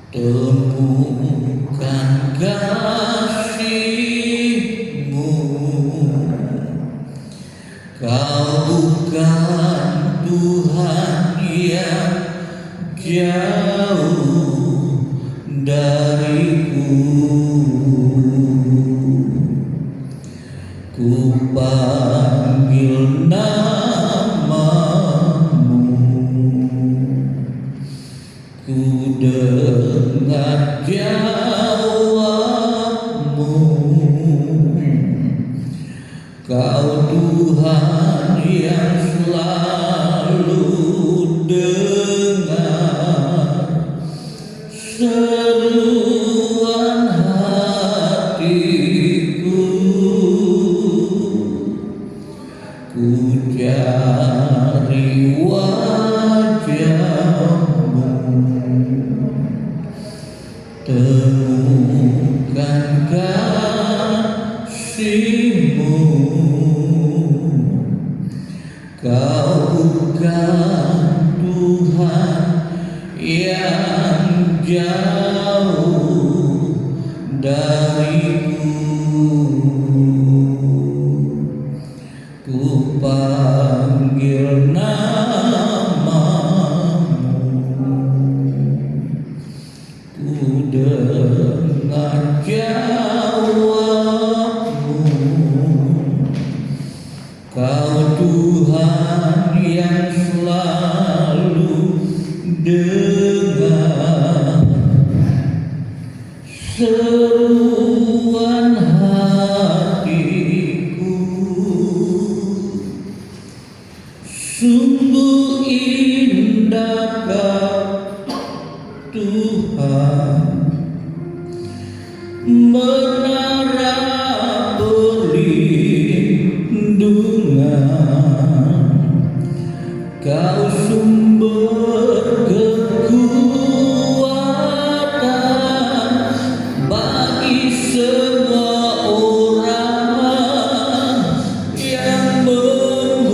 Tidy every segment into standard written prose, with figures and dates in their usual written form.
Temukan kasih-Mu, Kau bukan Tuhan yang jauh dariku. Ku panggil nama-Mu, ku dengar jawab-Mu. Kau Tuhan yang selalu dengar seruan hatiku. Ku cari wajah-Mu, temukan kasih-Mu. Kau bukan Tuhan yang jauh dariku. Ku panggil nama-Mu, ku dengar jawab-Mu. Kau Tuhan yang selalu dengar seruan hatiku. Sungguh indahkah Tuhan, menara perlindungan. Kau sumber kekuatan bagi semua orang yang membutuhkan.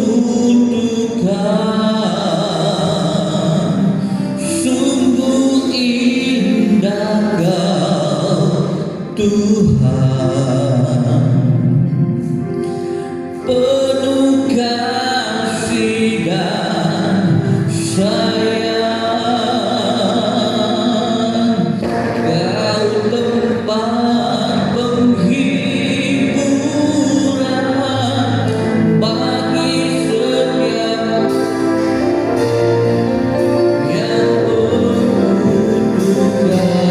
Sungguh indah Kau Tuhan, penuh kasih dan sayang. Kau tempat penghiburan bagi setiap yang membutuhkan.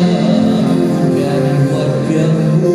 Dari wajah-Mu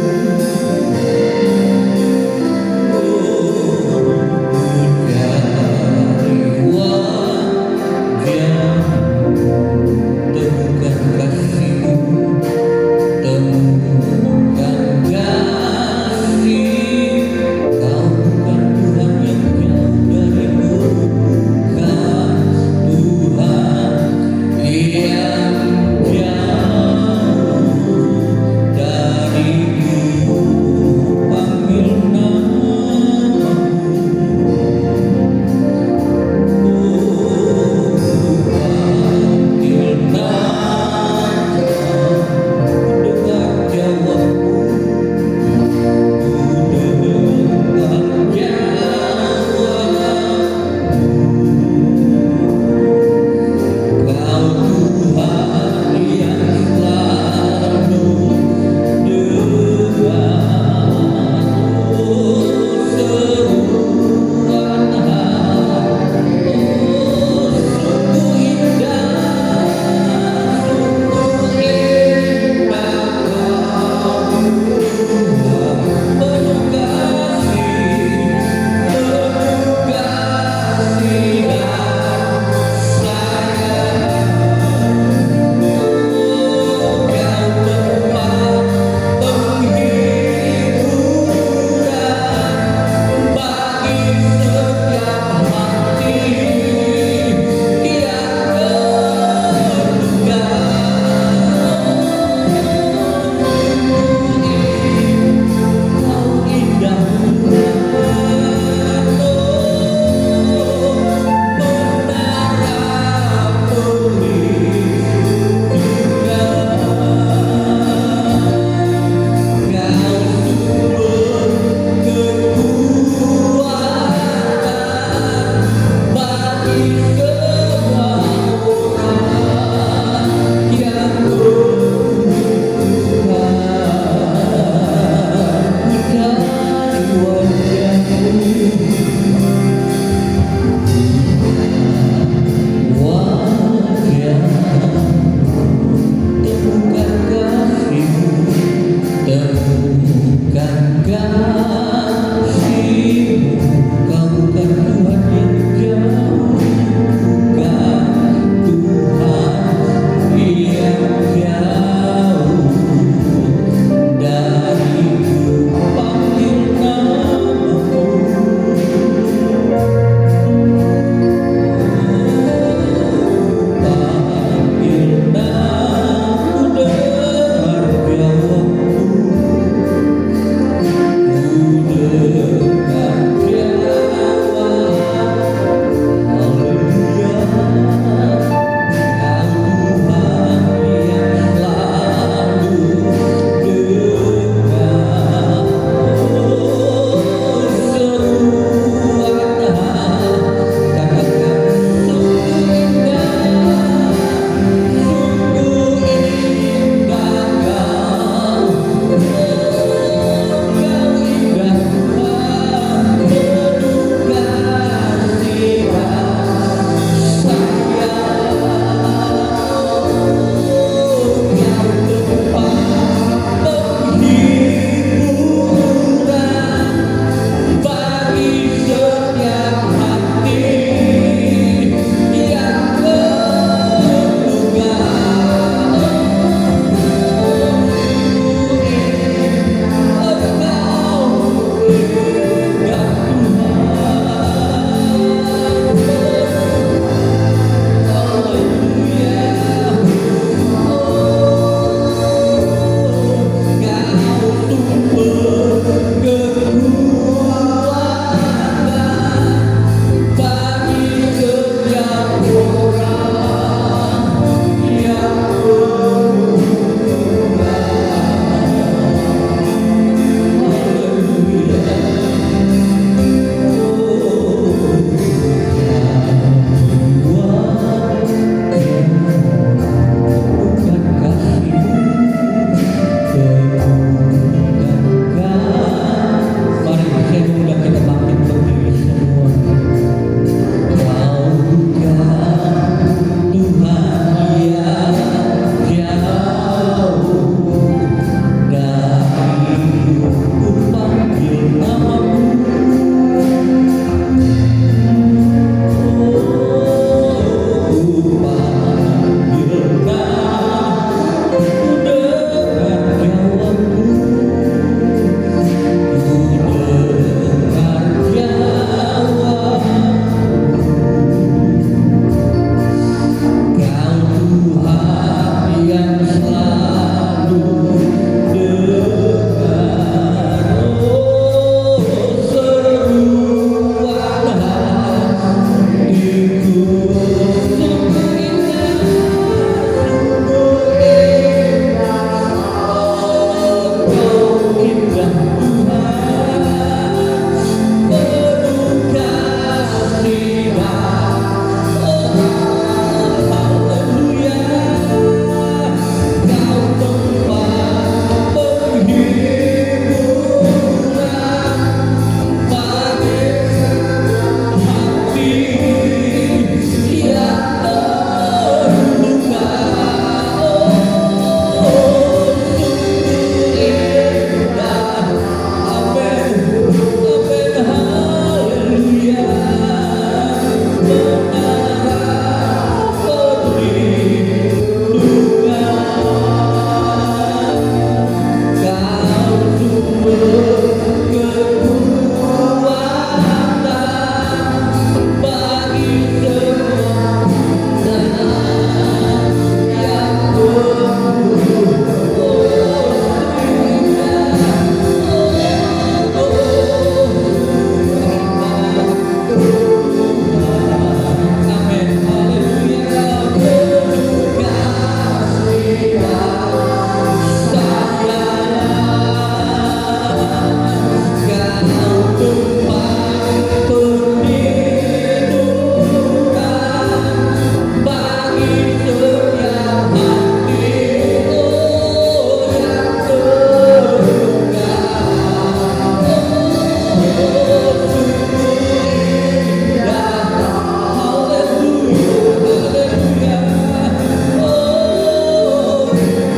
Hallelujah, hallelujah. Oh,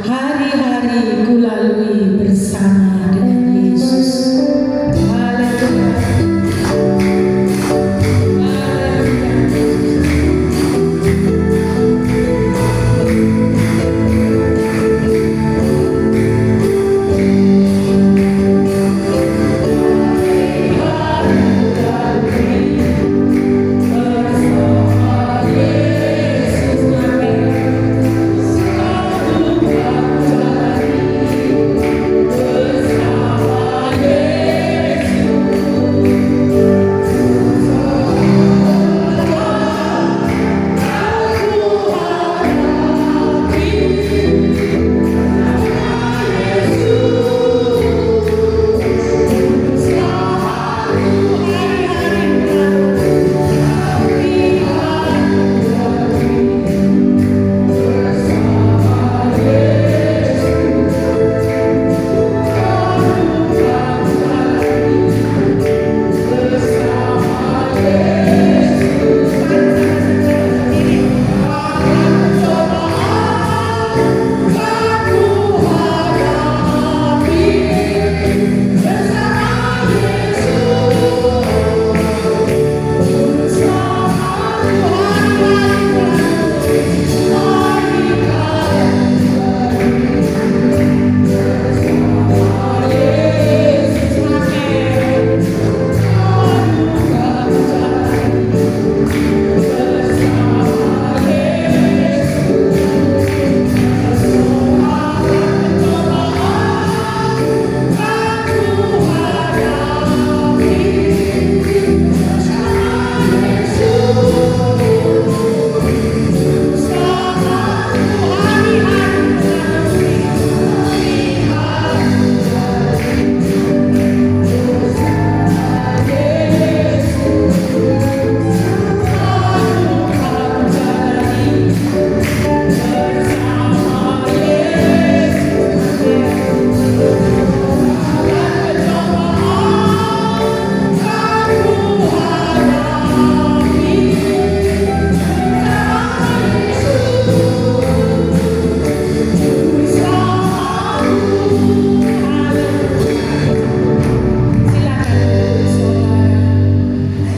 hari-hari ku lalui bersama dengan Yesus. Haleluya.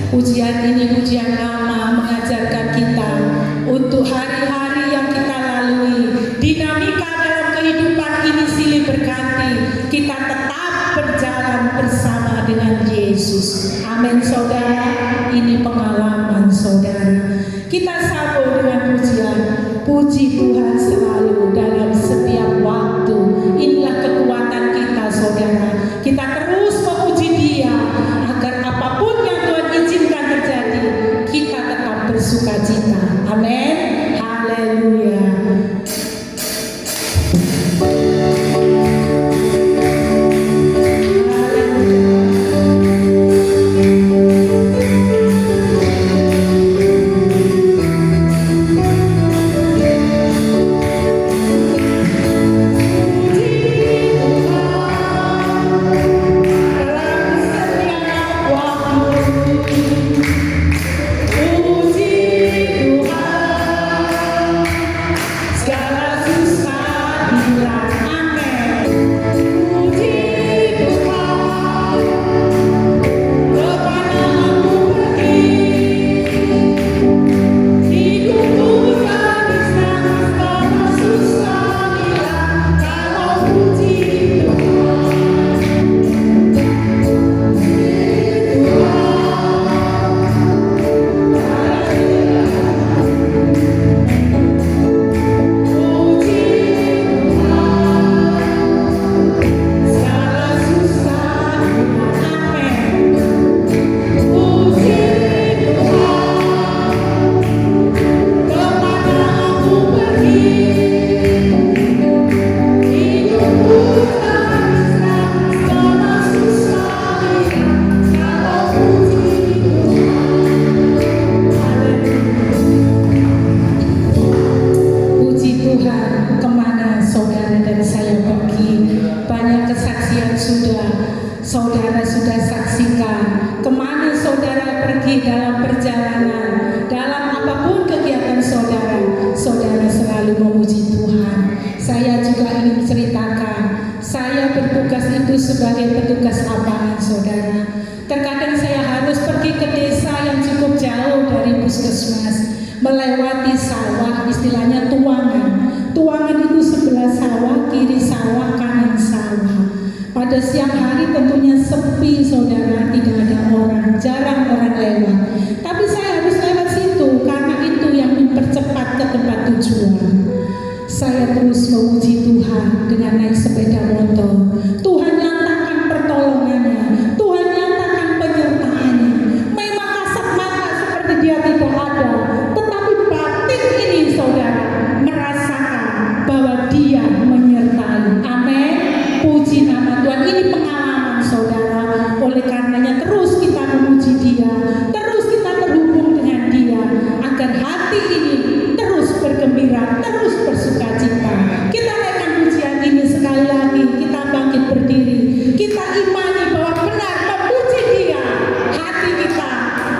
Pujian ini pujian lama mengajarkan kita untuk hari-hari yang kita lalui. Dinamika dalam kehidupan ini silih berganti. Kita tetap berjalan bersama dengan Yesus. Amin saudara. Ini pengalaman saudara. Kita sambung dengan pujian. Puji Tuhan selalu dalam setiap waktu. Inilah kekuatan kita saudara. Kita terus memuji Dia agar apapun yang Tuhan izinkan terjadi, kita tetap bersukacita. Amin. Haleluya. saudara sudah saksikan kemana saudara pergi dalam perjalanan, dalam apapun kegiatan saudara, saudara selalu memuji Tuhan. Saya juga ingin ceritakan. Saya bertugas itu sebagai petugas lapangan, saudara. Terkadang saya harus pergi ke desa yang cukup jauh dari puskesmas, melewati sawah, istilahnya tuangan. Tuangan itu sebelah sawah, kiri sawah, kanan sawah. Pada siang hari tentunya sepi, saudara, tidak ada orang, jarang orang lewat. Tapi saya harus lewat situ karena itu yang mempercepat ke tempat tujuan. Saya terus memuji Tuhan dengan naik sepeda motor. Tuhan nyatakan pertolongannya, Tuhan nyatakan penyertaannya. Memang kasat mata seperti dia tidak ada, tetapi batin ini, saudara, merasakan bahwa dia menyertai. Amin. Puji nama Tuhan. Ini pengalaman, saudara. Oleh karenanya terus kita memuji dia, terus kita terhubung dengan dia, agar hati ini terus bergembira, terus bersukacita. Kita naikkan pujian ini sekali lagi. Kita bangkit berdiri. Kita imani bahwa benar memuji dia, hati kita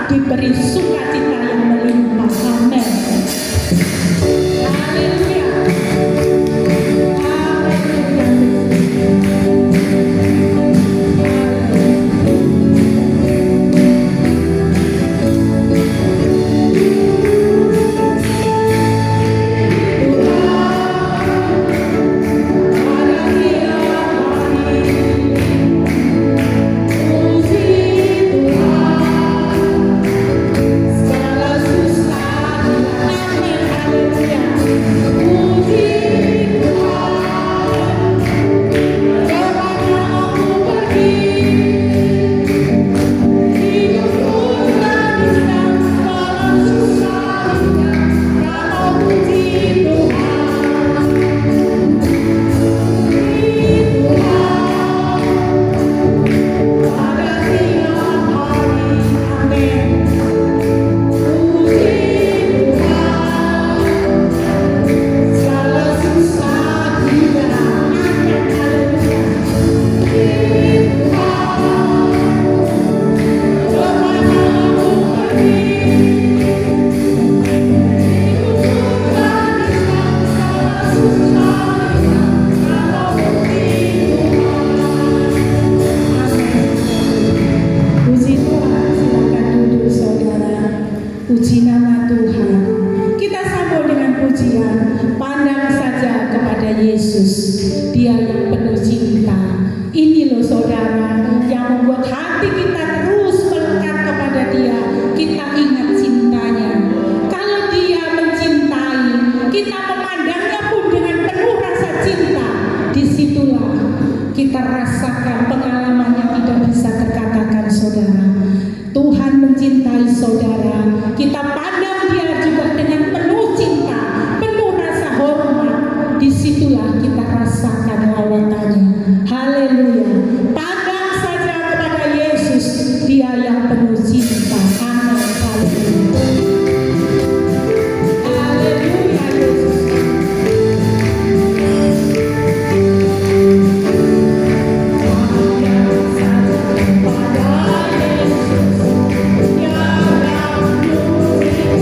diberi sukacita yang melimpah. Amin. Haleluya. Puji nama Tuhan. Kita sambung dengan pujian. Pandang saja kepada Yesus, Dia yang penuh cinta. Ini loh, saudara, yang membuat hati kita terus melekat kepada Dia. Kita ingat cintanya. Kalau Dia mencintai, kita memandangnya pun dengan penuh rasa cinta. Disitulah kita rasakan pengalaman yang tidak bisa terkatakan, saudara. Tuhan mencintai saudara. Kita pandang dia juga dengan penuh cinta, penuh rasa hormat. Disitulah kita rasakan lawatannya. Haleluya. Pandang saja kepada Yesus, Dia yang penuh cinta. Amin. Haleluya. Haleluya, Yesus. Pandang saja kepada Yesus, Dia yang penuh cinta.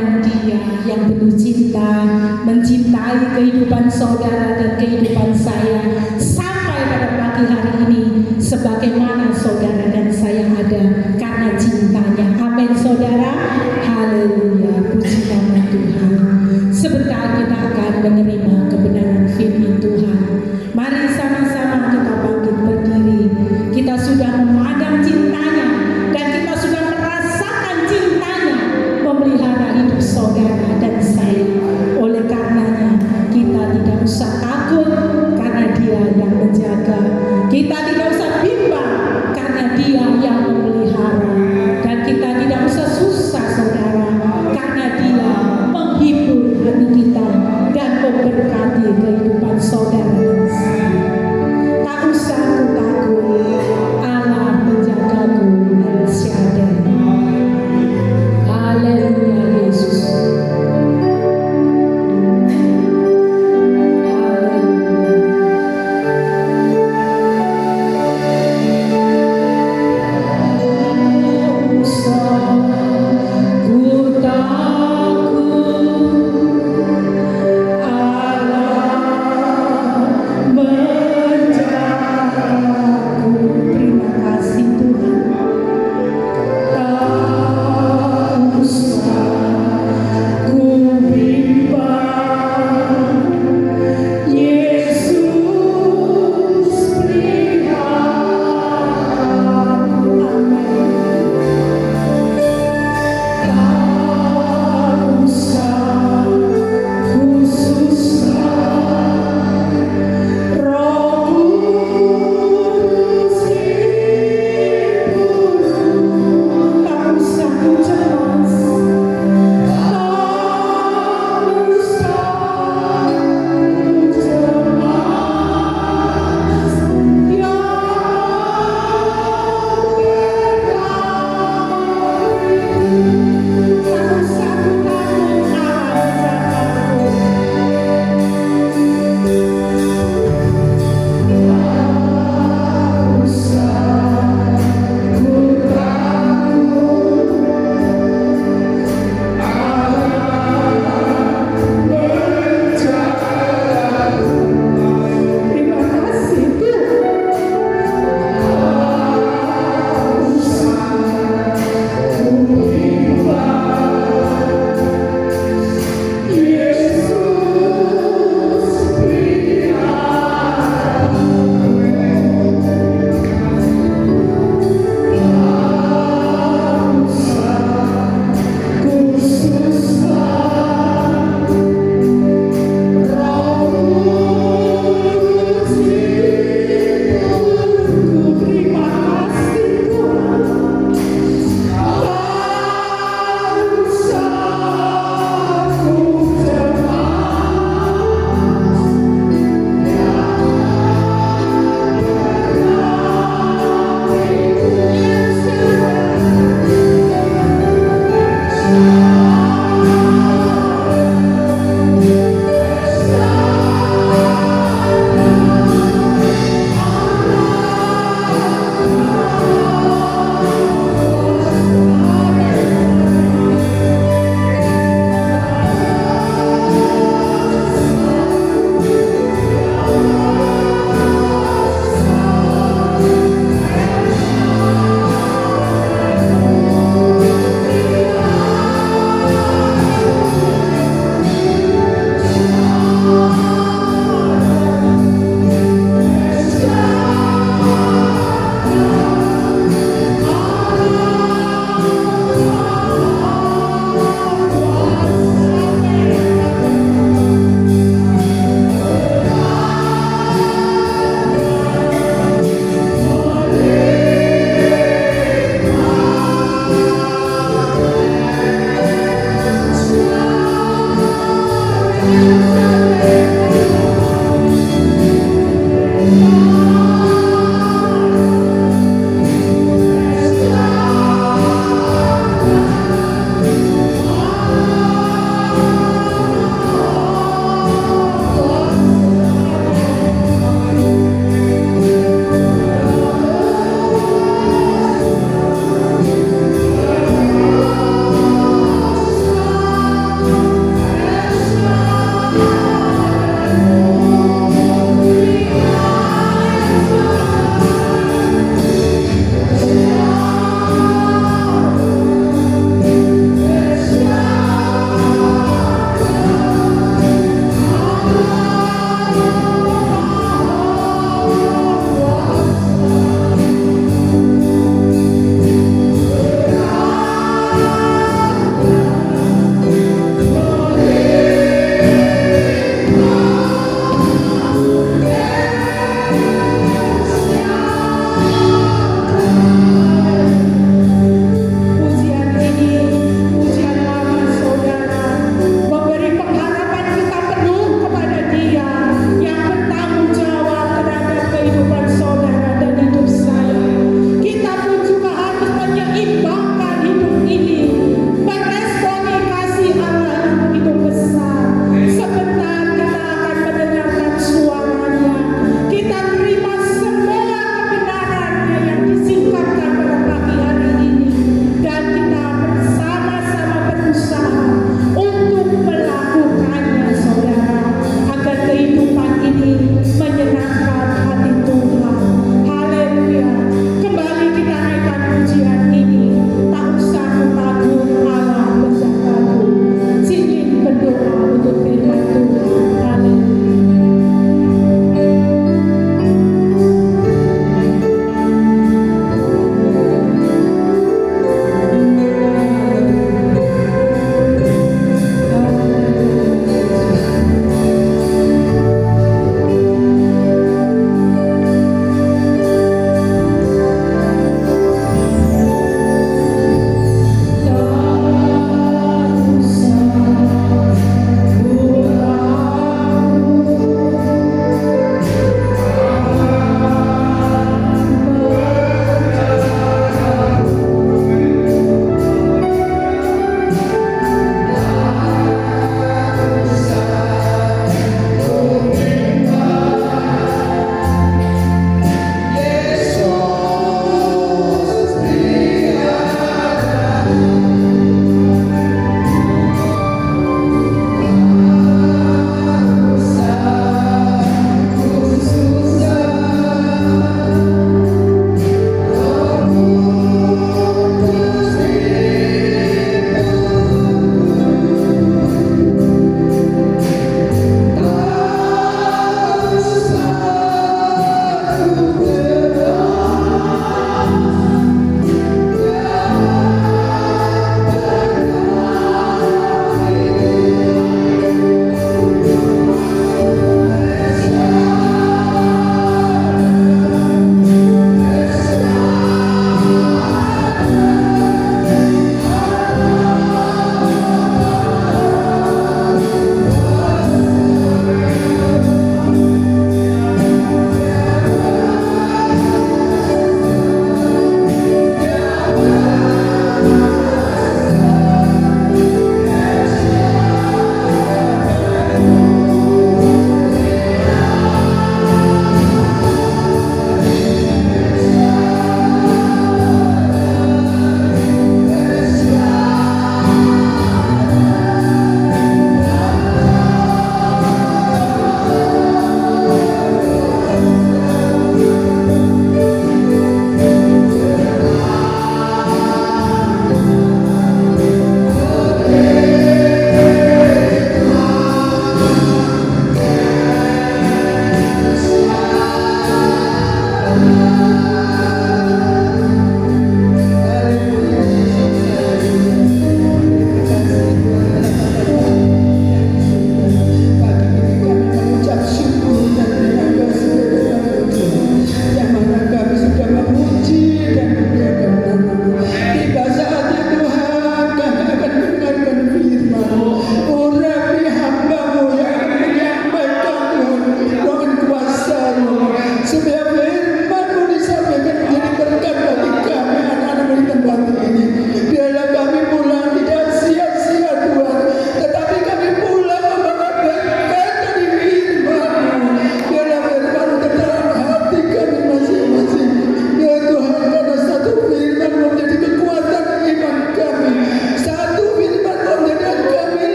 memandang Dia yang penuh cinta, mencintai kehidupan saudara dan kehidupan saya sampai pada pagi hari ini sebagaimana saudara dan saya ada karena cintanya. Amin saudara. Haleluya, puji nama Tuhan. Sebentar kita akan menerima kebenaran firman Tuhan. Mari sama-sama kita bangkit berdiri. Kita sudah memandang cintanya dan kita sudah merasakan cintanya memelihara hidup saudara dan saya. Oleh karenanya kita tidak usah takut karena Dia yang menjaga. Kita tidak usah bimbang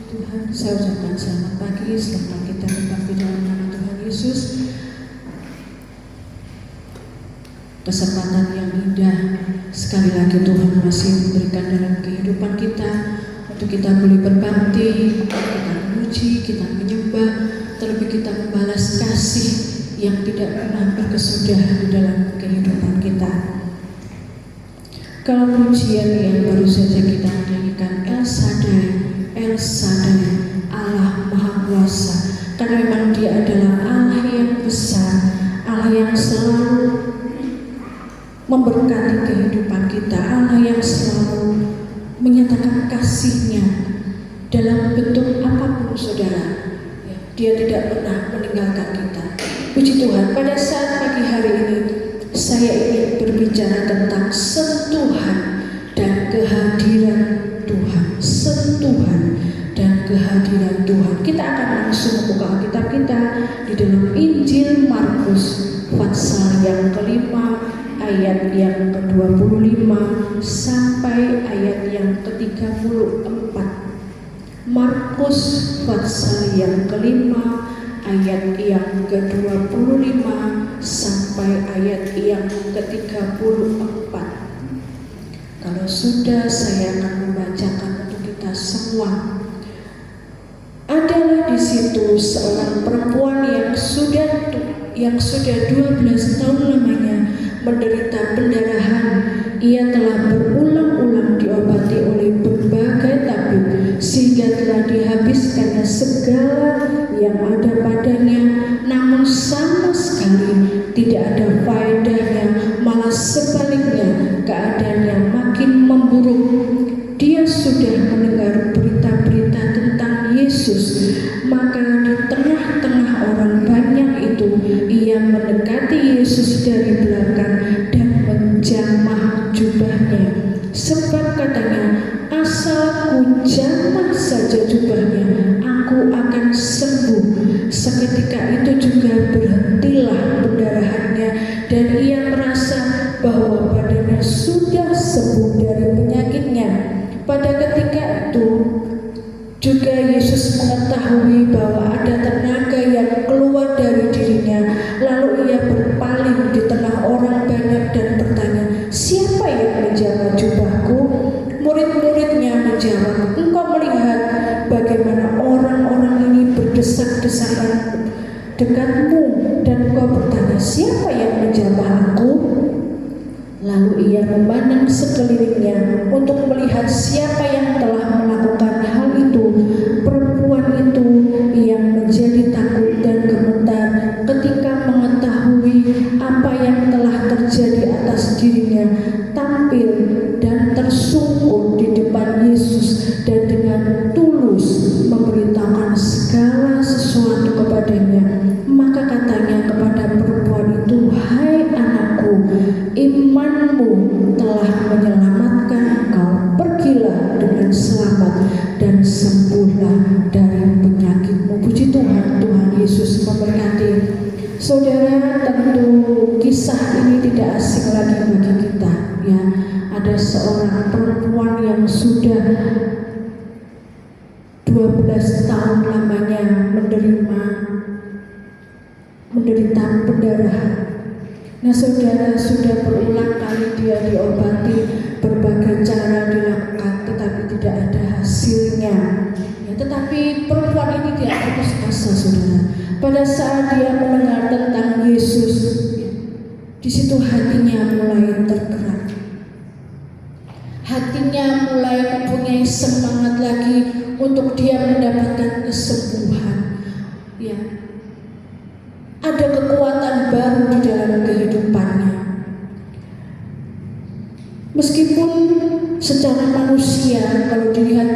Tuhan, saya ucapkan selamat pagi, selamat kita berbakti dalam nama Tuhan Yesus. Kesempatan yang indah sekali lagi Tuhan masih memberikan dalam kehidupan kita untuk kita boleh berbakti, kita memuji, kita menyembah, terlebih kita membalas kasih yang tidak pernah berkesudahan di dalam kehidupan kita. Kalau pujian yang baru saja kita nyanyikan El Shaddai, El Shaddai, Allah Maha Kuasa, karena memang Dia adalah Allah yang besar, Allah yang selalu memberkati kehidupan kita, Allah yang selalu menyatakan kasih-Nya dalam bentuk apapun saudara. Dia tidak pernah meninggalkan kita. Puji Tuhan, pada saat pagi hari ini saya ingin berbicara tentang sentuhan dan kehadiran Tuhan. Sentuhan dan kehadiran Tuhan. Kita akan langsung membuka Alkitab kita di dalam Injil Markus pasal yang kelima, ayat yang ke-25 sampai ayat yang ke-34. Markus pasal yang kelima, ayat yang ke-25 sampai ayat yang ke-34. Kalau sudah, saya akan membacakan untuk kita semua. Adalah di situ seorang perempuan yang sudah 12 tahun lamanya menderita pendarahan. Ia telah berulang-ulang diobati oleh berbagai tabib sehingga telah dihabiskannya segala yang ada padanya, namun sama sekali tidak ada faedahnya, malah sebaliknya keadaannya makin memburuk. Dia sudah mendengar berita-berita tentang Yesus, maka di tengah-tengah orang banyak itu ia mendekati Yesus dari belakang dan menjamah jubahnya, sebab katanya, asal ku jamah saja jubahnya, aku akan sembuh. Seketika itu juga berhentilah pendarahannya dan ia merasa bahwa badannya sudah sembuh dari penyakitnya. Pada ketika itu juga Yesus mengetahui bahwa ada tenaga yang keluar dari dirinya. Lalu ia berpaling di tengah orang banyak dan bertanya, siapa yang menjamah jubahku? Murid-muridnya menjawab, engkau melihat bagaimana orang-orang ini berdesak-desakan dekatmu dan engkau bertanya, siapa yang menjamah aku? Lalu ia memandang sekelilingnya untuk melihat siapa yang telah melakukan hal itu. Perempuan itu yang menjadi takut dan gemetar ketika mengetahui apa yang telah terjadi atas dirinya, tampil dan tersungkur di depan Yesus dan dengan tulus memberitahukan segala sesuatu kepadanya. Maka katanya kepada perempuan itu, hai anakku, imanmu telah menyelamatkan engkau. Pergilah dengan selamat dan sembuhlah dari penyakitmu. Puji Tuhan, Tuhan Yesus memberkati. Saudara, tentu kisah ini tidak asing lagi bagi kita. Ya, ada seorang perempuan yang sudah 12 tahun lamanya menderita pendarahan. Nah saudara, sudah berulang kali dia diobati, berbagai cara dilakukan, tetapi tidak ada hasilnya. Ya, tetapi perempuan ini tidak putus asa saudara. Pada saat dia mendengar tentang Yesus, di situ hatinya mulai tergerak. Hatinya mulai mempunyai semangat lagi untuk dia mendapatkan kesembuhan. Ya, ada kekuatan baru di dalam kehidupannya. Meskipun secara manusia kalau dilihat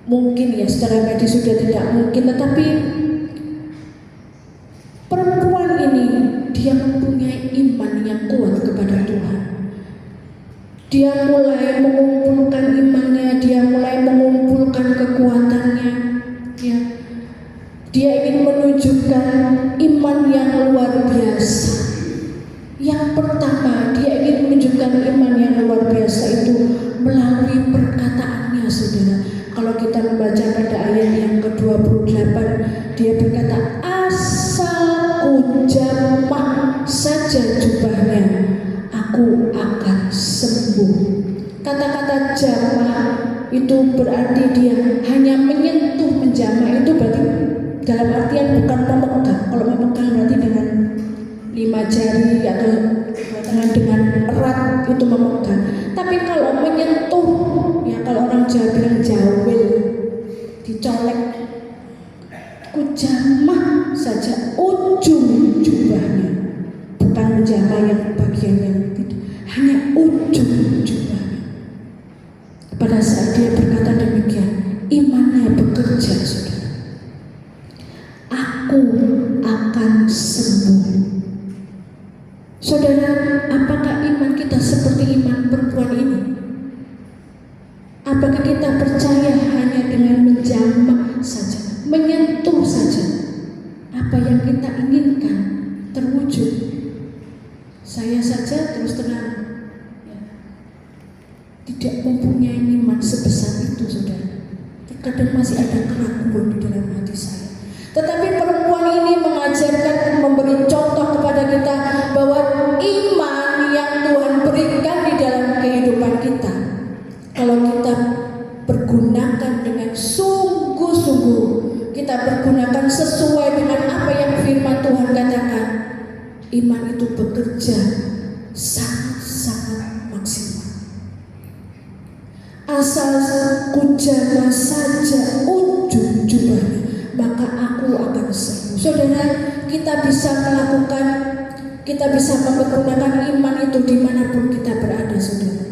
mungkin ya secara medis sudah tidak mungkin, tetapi perempuan ini dia mempunyai iman yang kuat kepada Tuhan. Dia mulai mengumpulkan imannya, dia mulai mengumpulkan kekuatannya. Ya. Dia ingin menunjukkan iman yang luar biasa. Yang pertama, dia ingin menunjukkan iman yang luar biasa itu melalui perkataannya, saudara. Kalau kalau kita membaca pada ayat yang ke-28, dia berkata, asal ku jamah saja jubahnya, aku akan sembuh. Kata-kata jamah itu berarti dia hanya menyentuh, menjamah itu berarti dalam artian bukan memegang. Kalau memegang berarti dengan 5 jari atau tangan dengan erat itu memegang. Tapi kalau menyentuh, ya kalau orang Jawa bilang jawil, dicolek, ku jamah saja ujung jubahnya, bukan menjamah yang bagian yang tidak, hanya ujung jubahnya. Pada saat dia berkata demikian, imannya bekerja, saudara. Aku akan sembuh. Saudara, apakah iman kita seperti iman perempuan ini? Apakah kita percaya hanya dengan menjamah saja, menyentuh saja, apa yang kita inginkan terwujud? Saya saja terus terang tidak mempunyai iman sebesar itu, saudara. Kadang masih ada keraguan di dalam hati saya. Tetapi perempuan ini mengajarkan, memberi contoh kepada kita bahwa iman yang Tuhan berikan di dalam kehidupan kita, kalau kita pergunakan dengan sungguh-sungguh, kita pergunakan sesuai dengan apa yang firman Tuhan katakan, iman itu bekerja sangat-sangat maksimal. Asal ku jamah saja ujung jubahnya, maka aku akan sembuh. Saudara, kita bisa melakukan, kita bisa mempergunakan iman itu dimanapun kita berada, saudara.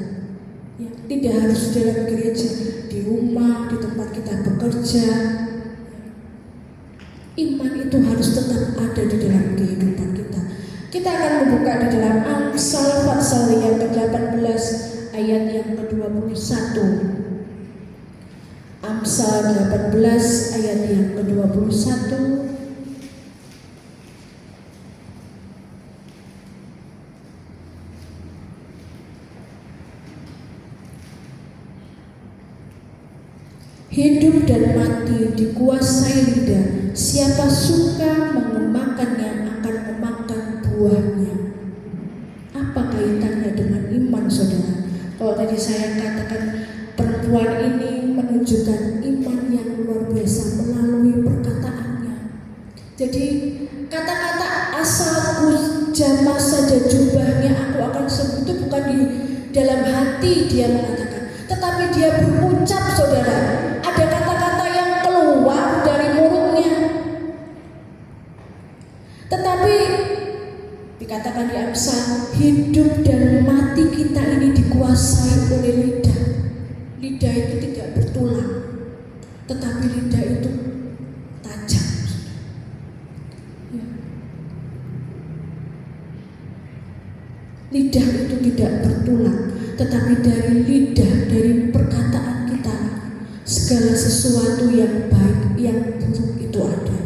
Ya, tidak harus di dalam gereja, di rumah, di tempat kita bekerja. Iman itu harus tetap ada di dalam kehidupan kita. Kita akan membuka di dalam Amsal pasal yang ke-18 ayat yang ke-21. Amsal 18 ayat yang ke-21. Hidup dan mati dikuasai lidah. Siapa suka mengemakannya akan memakan buahnya. Apa kaitannya dengan iman, saudara? Kalau tadi saya katakan perempuan ini menunjukkan iman yang luar biasa melalui perkataannya. Jadi kata-kata asal ku jamah saja jubahnya aku akan sembuh itu bukan di dalam hati dia mengatakan, tetapi dia berucap, saudara. Ada kata-kata yang keluar dari mulutnya. Tetapi dikatakan di Amsal, hidup dan mati kita ini dikuasai oleh lidah. Lidah itu tidak bertulang, tetapi lidah itu tajam. Ya. Lidah itu tidak bertulang, tetapi dari lidah, dari perkataan kita, segala sesuatu yang baik, yang buruk itu ada.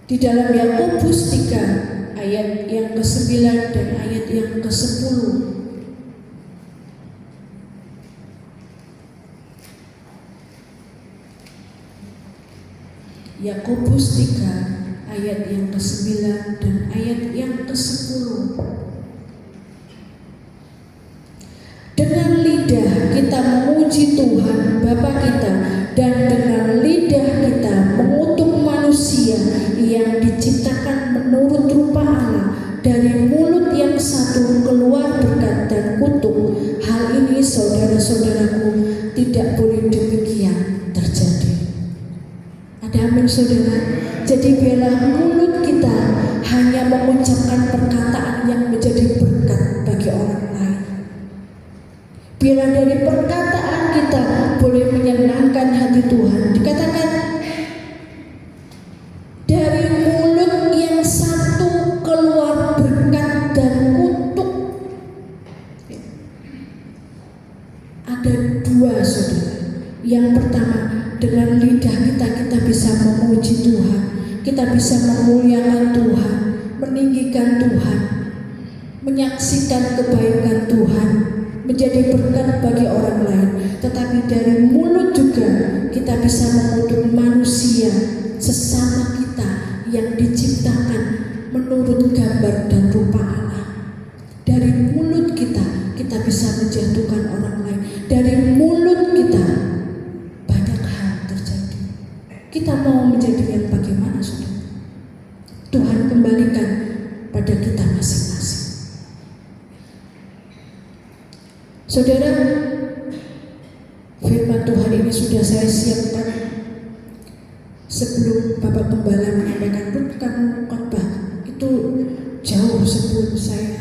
Di dalam Yakobus 3 ayat yang ke-9 dan ayat yang ke-10. Yakobus 3 ayat yang ke-9 dan ayat yang ke-10. Dengan lidah kita memuji Tuhan Bapa kita, dan dengan lidah kita mengutuk manusia yang diciptakan menurut rupa Allah. Dari mulut yang satu keluar berkat dan kutuk. Hal ini, saudara-saudaraku, tidak boleh demikian terjadi. Ada amin, saudara? Jadi biarlah mulut kita hanya mengucapkan perkataan yang menjadi berkat bagi orang lain. Biarlah dari perkataan kita boleh menyenangkan hati Tuhan. Dikatakan dari mulut yang satu keluar berkat dan kutuk. Ada dua, saudara. Yang pertama, dengan lidah kita bisa memuji Tuhan, kita bisa memuliakan Tuhan, meninggikan Tuhan, menyaksikan kebaikan Tuhan. menjadi berkat bagi orang lain, tetapi dari mulut juga kita bisa mengutuk manusia sesama kita yang diciptakan menurut gambar dan rupa Allah. Dari mulut kita bisa menjatuhkan orang lain. Dari mulut kita banyak hal terjadi. Kita mau menjadi yang bagaimana, saudara? Tuhan kembalikan pada kita masing-masing. Saudara, firman Tuhan ini sudah saya siapkan sebelum Bapak Gembala menyampaikan kamu khotbah. Itu jauh sebelum saya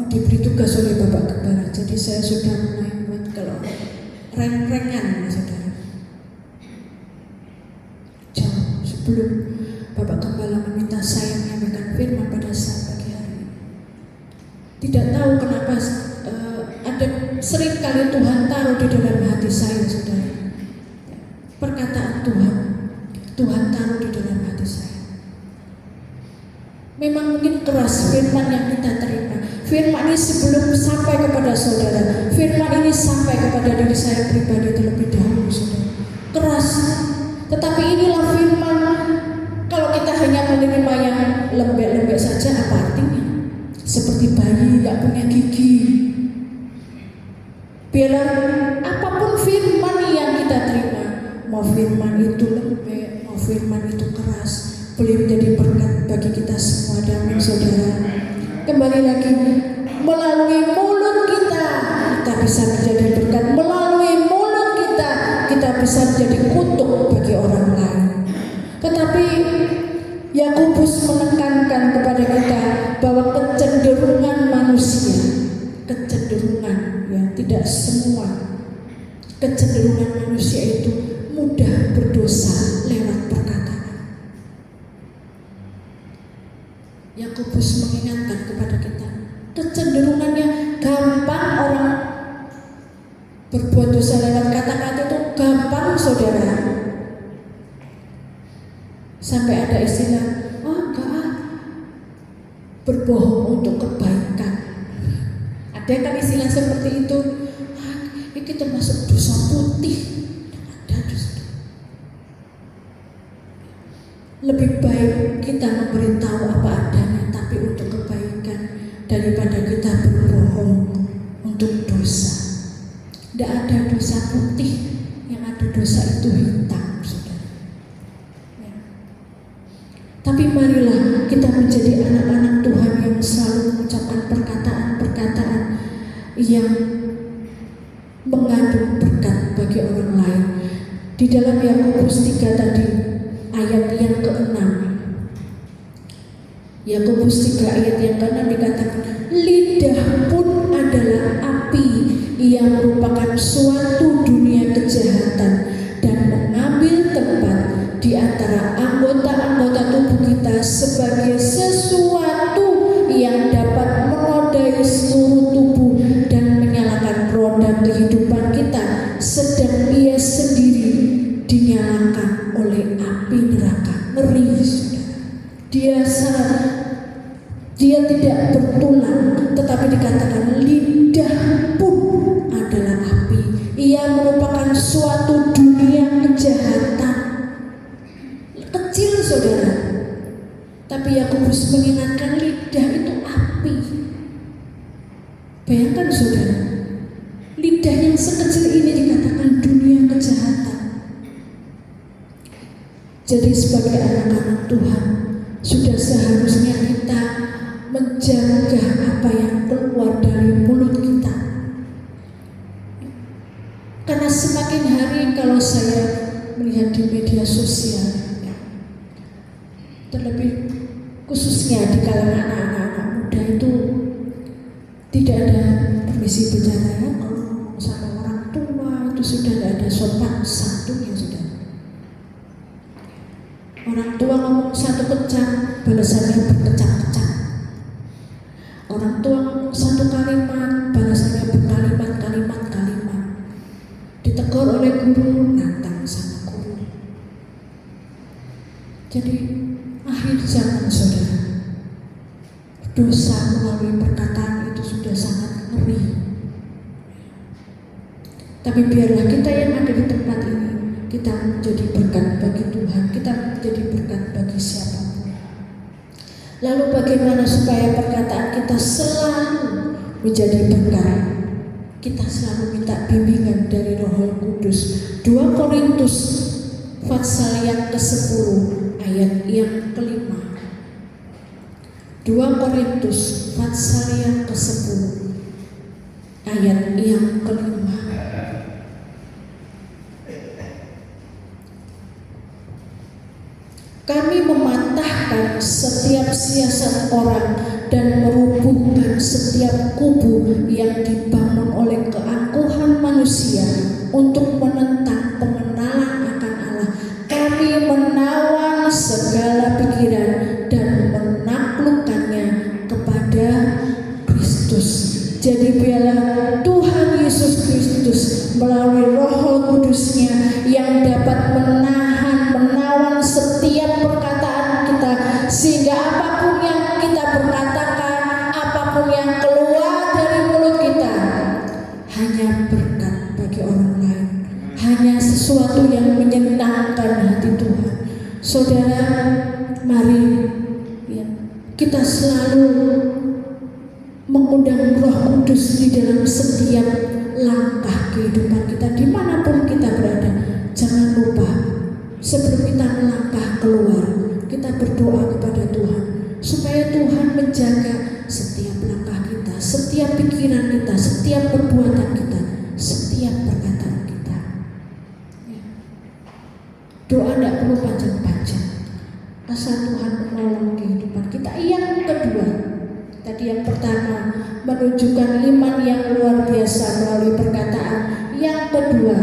diberi tugas oleh Bapak Gembala. Jadi saya sudah mulai buat kalau reng-rengan, saudara. Jauh sebelum Bapak Gembala meminta saya menyampaikan firman pada saat pagi hari ini. Tidak tahu kenapa ada sering kali Tuhan taruh di dalam hati saya, saudara. Perkataan Tuhan taruh di dalam hati saya. Memang mungkin keras firman yang kita terima. Firman ini sebelum sampai kepada saudara, firman ini sampai kepada diri saya pribadi terlebih dahulu, saudara. Keras, tetapi inilah firman. Kalau kita hanya menerima yang lembek-lembek saja, apa artinya? Seperti bayi gak punya gigi. Biarlah apapun firman yang kita terima, mau firman itu lembek, mau firman itu keras, boleh menjadi berkat bagi kita semua. Dan saudara, kembali lagi, melalui mulut kita bisa menjadi berkat. Melalui mulut kita bisa menjadi kutuk bagi orang lain. Tetapi Yakobus menekankan kepada kita bahwa kecenderungan manusia, kecenderungan, ya, tidak semua, kecenderungan manusia itu mudah berdosa lewat perkataan. Yakobus mengingatkan kepada kita, kecenderungannya gampang orang berbuat dosa lewat kata-kata itu gampang, saudara. Sampai ada istilah, berbohong untuk kebaikan. Ada kan istilah seperti itu. Ini termasuk dosa putih. Ada dosa. Lebih baik kita memberitahu apa adanya, tapi untuk kebaikan, daripada kita berbohong untuk dosa. Tidak ada dosa putih, yang ada dosa itu hitam, saudara. Ya. Tapi marilah kita menjadi anak-anak Tuhan yang selalu mengucapkan perkataan-perkataan yang mengandung berkat bagi orang lain. Di dalam Yakobus 3 tadi, ayat yang ke-6. Yakobus 3 ayat yang ke-6 dikatakan, lidah pun adalah api yang merupakan suatu dunia kejahatan dan mengambil tempat di antara anggota-anggota tubuh kita sebagai sesuatu yang dapat menodai seluruh tubuh dan menyalakan roda kehidupan kita, sedang ia sendiri dinyalakan oleh api neraka. Ngeri, saudara. Dia tidak bertulang, tetapi dikatakan lidah pun adalah api. Ia merupakan suatu dunia kejahatan. Kecil, saudara. Tapi Yakobus mengingatkan lidah itu api. Bayangkan, saudara, lidah yang sekecil ini dikatakan dunia kejahatan. Jadi sebagai anak-anak Tuhan, sudah seharusnya kita menjaga apa yang keluar dari mulut kita. Karena semakin hari kalau saya melihat di media sosial, terlebih khususnya di kalangan anak-anak muda itu tidak ada permisi bicara, ya. Kalau ngomong sama orang tua itu sudah tidak ada sopan santunnya, sudah. Orang tua ngomong satu kecap, balasannya berkecap-kecap. Orang tua ngomong satu kalimat, balasannya berkalimat-kalimat. Ditegur oleh guru, nantang sama guru. Jadi akhir zaman, saudara, dosa melalui perkataan itu sudah sangat ngeri. Tapi biarlah kita yang ada di tempat ini, kita menjadi berkat bagi Tuhan, kita menjadi berkat bagi siapapun. Lalu bagaimana supaya perkataan kita selalu menjadi berkat? Kita selalu minta bimbingan dari Roh Kudus. 2 Korintus pasal yang ke-10 ayat yang ke-5. 2 Korintus pasal yang ke-10 ayat yang ke-5. Kami mematahkan setiap siasat orang dan merubuhkan setiap kubu yang dibangun oleh keangkuhan manusia untuk menentang pengenalan akan Allah. Kami menawan segala pikiran dan menaklukkannya kepada Kristus. Jadi biarlah Tuhan Yesus Kristus melalui Roh Kudus-Nya yang dapat menawan setiap perkataan kita, sehingga apapun yang kita berkatakan, apapun yang keluar dari mulut kita hanya berkat bagi orang lain, hanya sesuatu yang menyenangkan hati Tuhan. Saudara, mari ya, kita selalu mengundang Roh Kudus di dalam setiap langkah kehidupan kita, dimanapun kita berada. Jangan lupa, sebelum kita melangkah keluar, kita berdoa kepada Tuhan supaya Tuhan menjaga setiap langkah kita, setiap pikiran kita, setiap perbuatan kita, setiap perkataan kita. Ya. Doa tidak perlu panjang-panjang, asal Tuhan menolong kehidupan kita. Yang kedua, tadi yang pertama menunjukkan iman yang luar biasa melalui perkataan. Yang kedua,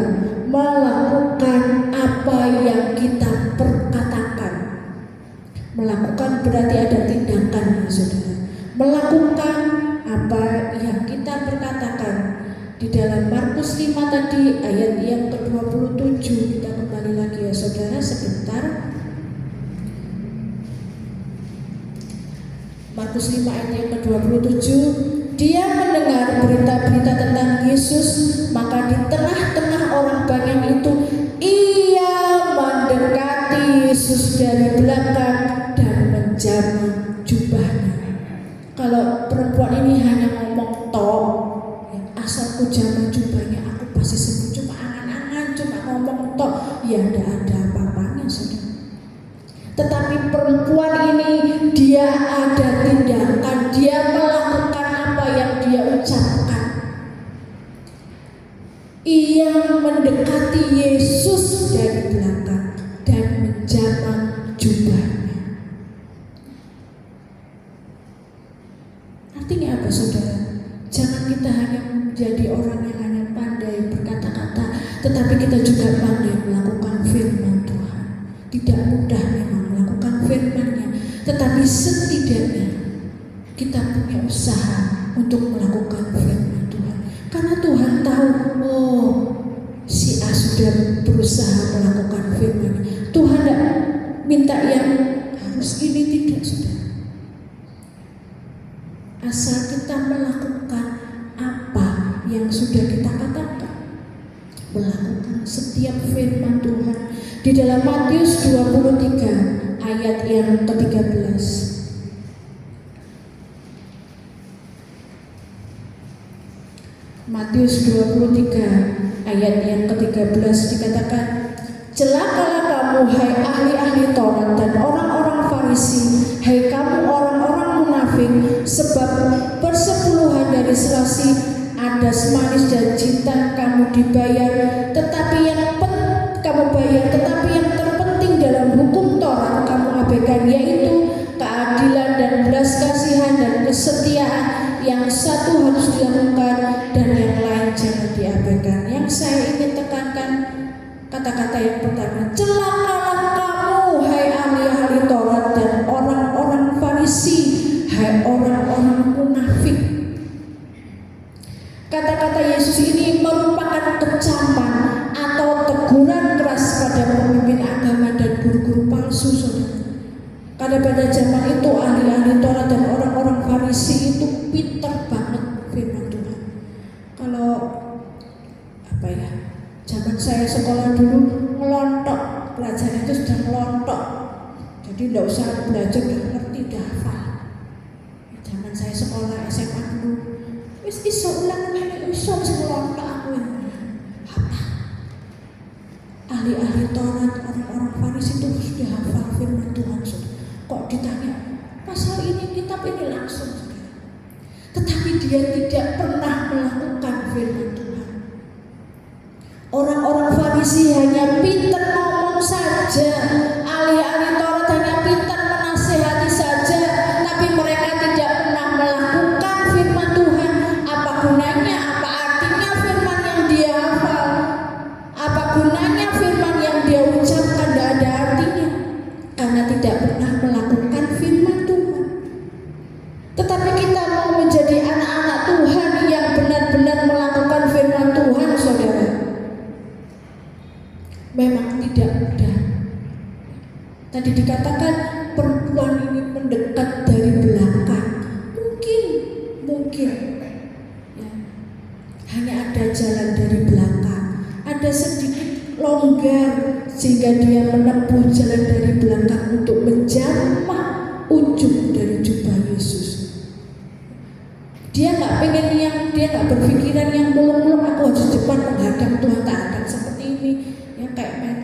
melakukan apa yang kita perkatakan. Melakukan berarti ada tindakan, ya saudara. Melakukan apa yang kita perkatakan. Di dalam Markus 5 tadi ayat yang ke-27, kita kembali lagi ya saudara sebentar. Markus 5 ayat yang ke-27, dia mendengar berita-berita tentang Yesus, maka di tengah-tengah orang banyak itu ia mendekati Yesus dari belakang dan menjamah jubahnya. Kalau perempuan ini hanya ngomong tok, ya, asal ku jamah jubahnya aku pasti sembuh, cuma angan-angan, cuma ngomong tok, ya tidak ada apa-apanya saudara. Tetapi perempuan ini dia ada tindakan, dia melakukan apa yang dia ucapkan. Ia mendekati Yesus dari belakang dan menjamah jubahnya. Artinya apa saudara? Jangan kita hanya menjadi orang yang hanya pandai berkata-kata, tetapi kita juga pandai melakukan firman Tuhan. Tidak mudah memang melakukan firman-Nya, tetapi setidaknya kita punya usaha untuk melakukan firman Tuhan. Karena Tuhan tahu, oh si A sudah berusaha melakukan firman. Tuhan tidak minta yang harus ini, tidak sudah. Asal kita melakukan apa yang sudah kita katakan, melakukan setiap firman Tuhan. Di dalam Matius 23 ayat yang ke-13. Matius 23 ayat yang ke-13 dikatakan, celakalah kamu hai ahli-ahli Taurat dan orang-orang Farisi, hai kamu orang-orang munafik, sebab persepuluhan dari selasi adas manis dan jintan kamu dibayar, tetapi yang terpenting dalam hukum Taurat kamu abaikan, yaitu keadilan dan belas kasihan dan kesetiaan. Yang satu harus dilakukan dan yang lain jangan diabaikan. Yang saya ingin tekankan kata-kata yang pertama, celakalah kamu hai ahli-ahli Taurat dan orang-orang Farisi, hai orang-orang munafik. Kata-kata Yesus ini merupakan kecaman atau teguran keras pada pemimpin agama dan guru-guru palsu, saudara. Karena pada zaman itu ahli-ahli Taurat dan orang-orang Farisi itu pintar banget firman Tuhan. Kalau apa ya, zaman saya sekolah dulu ngelontok, pelajaran itu sudah ngelontok. Jadi tidak usah belajar, udah ngerti, udah hafal. Zaman saya sekolah SMA dulu, wis iso ulang-ulang, iso ngelontok aku yang hafal. Ahli-ahli Taurat, orang-orang Farisi itu sudah hafal firman Tuhan. Kok ditanya pasal ini, kitab ini langsung, tetapi dia tidak pernah melakukan firman Tuhan. Orang-orang Farisi hanya pintar ngomong saja, ahli-ahli Taurat hanya pintar menasehati saja, tapi mereka tidak pernah melakukan firman Tuhan. Apa gunanya? Apa artinya firman yang dia hafal? Apa gunanya firman yang dia ucapkan? Tidak ada artinya, karena tidak pernah melakukan firman Tuhan. Tetapi kita mau menjadi anak-anak Tuhan yang benar-benar melakukan firman Tuhan, saudara, memang tidak mudah. Tadi dikatakan perempuan ini mendekat dari belakang. Mungkin ya, hanya ada jalan dari belakang, ada sedikit longgar sehingga dia menempuh jalan dari belakang untuk menjamah ujung dari jubah Yesus. Dia nggak berpikiran yang muluk-muluk, aku harus depan menghadap Tuhan, tak akan seperti ini. Ya kayak main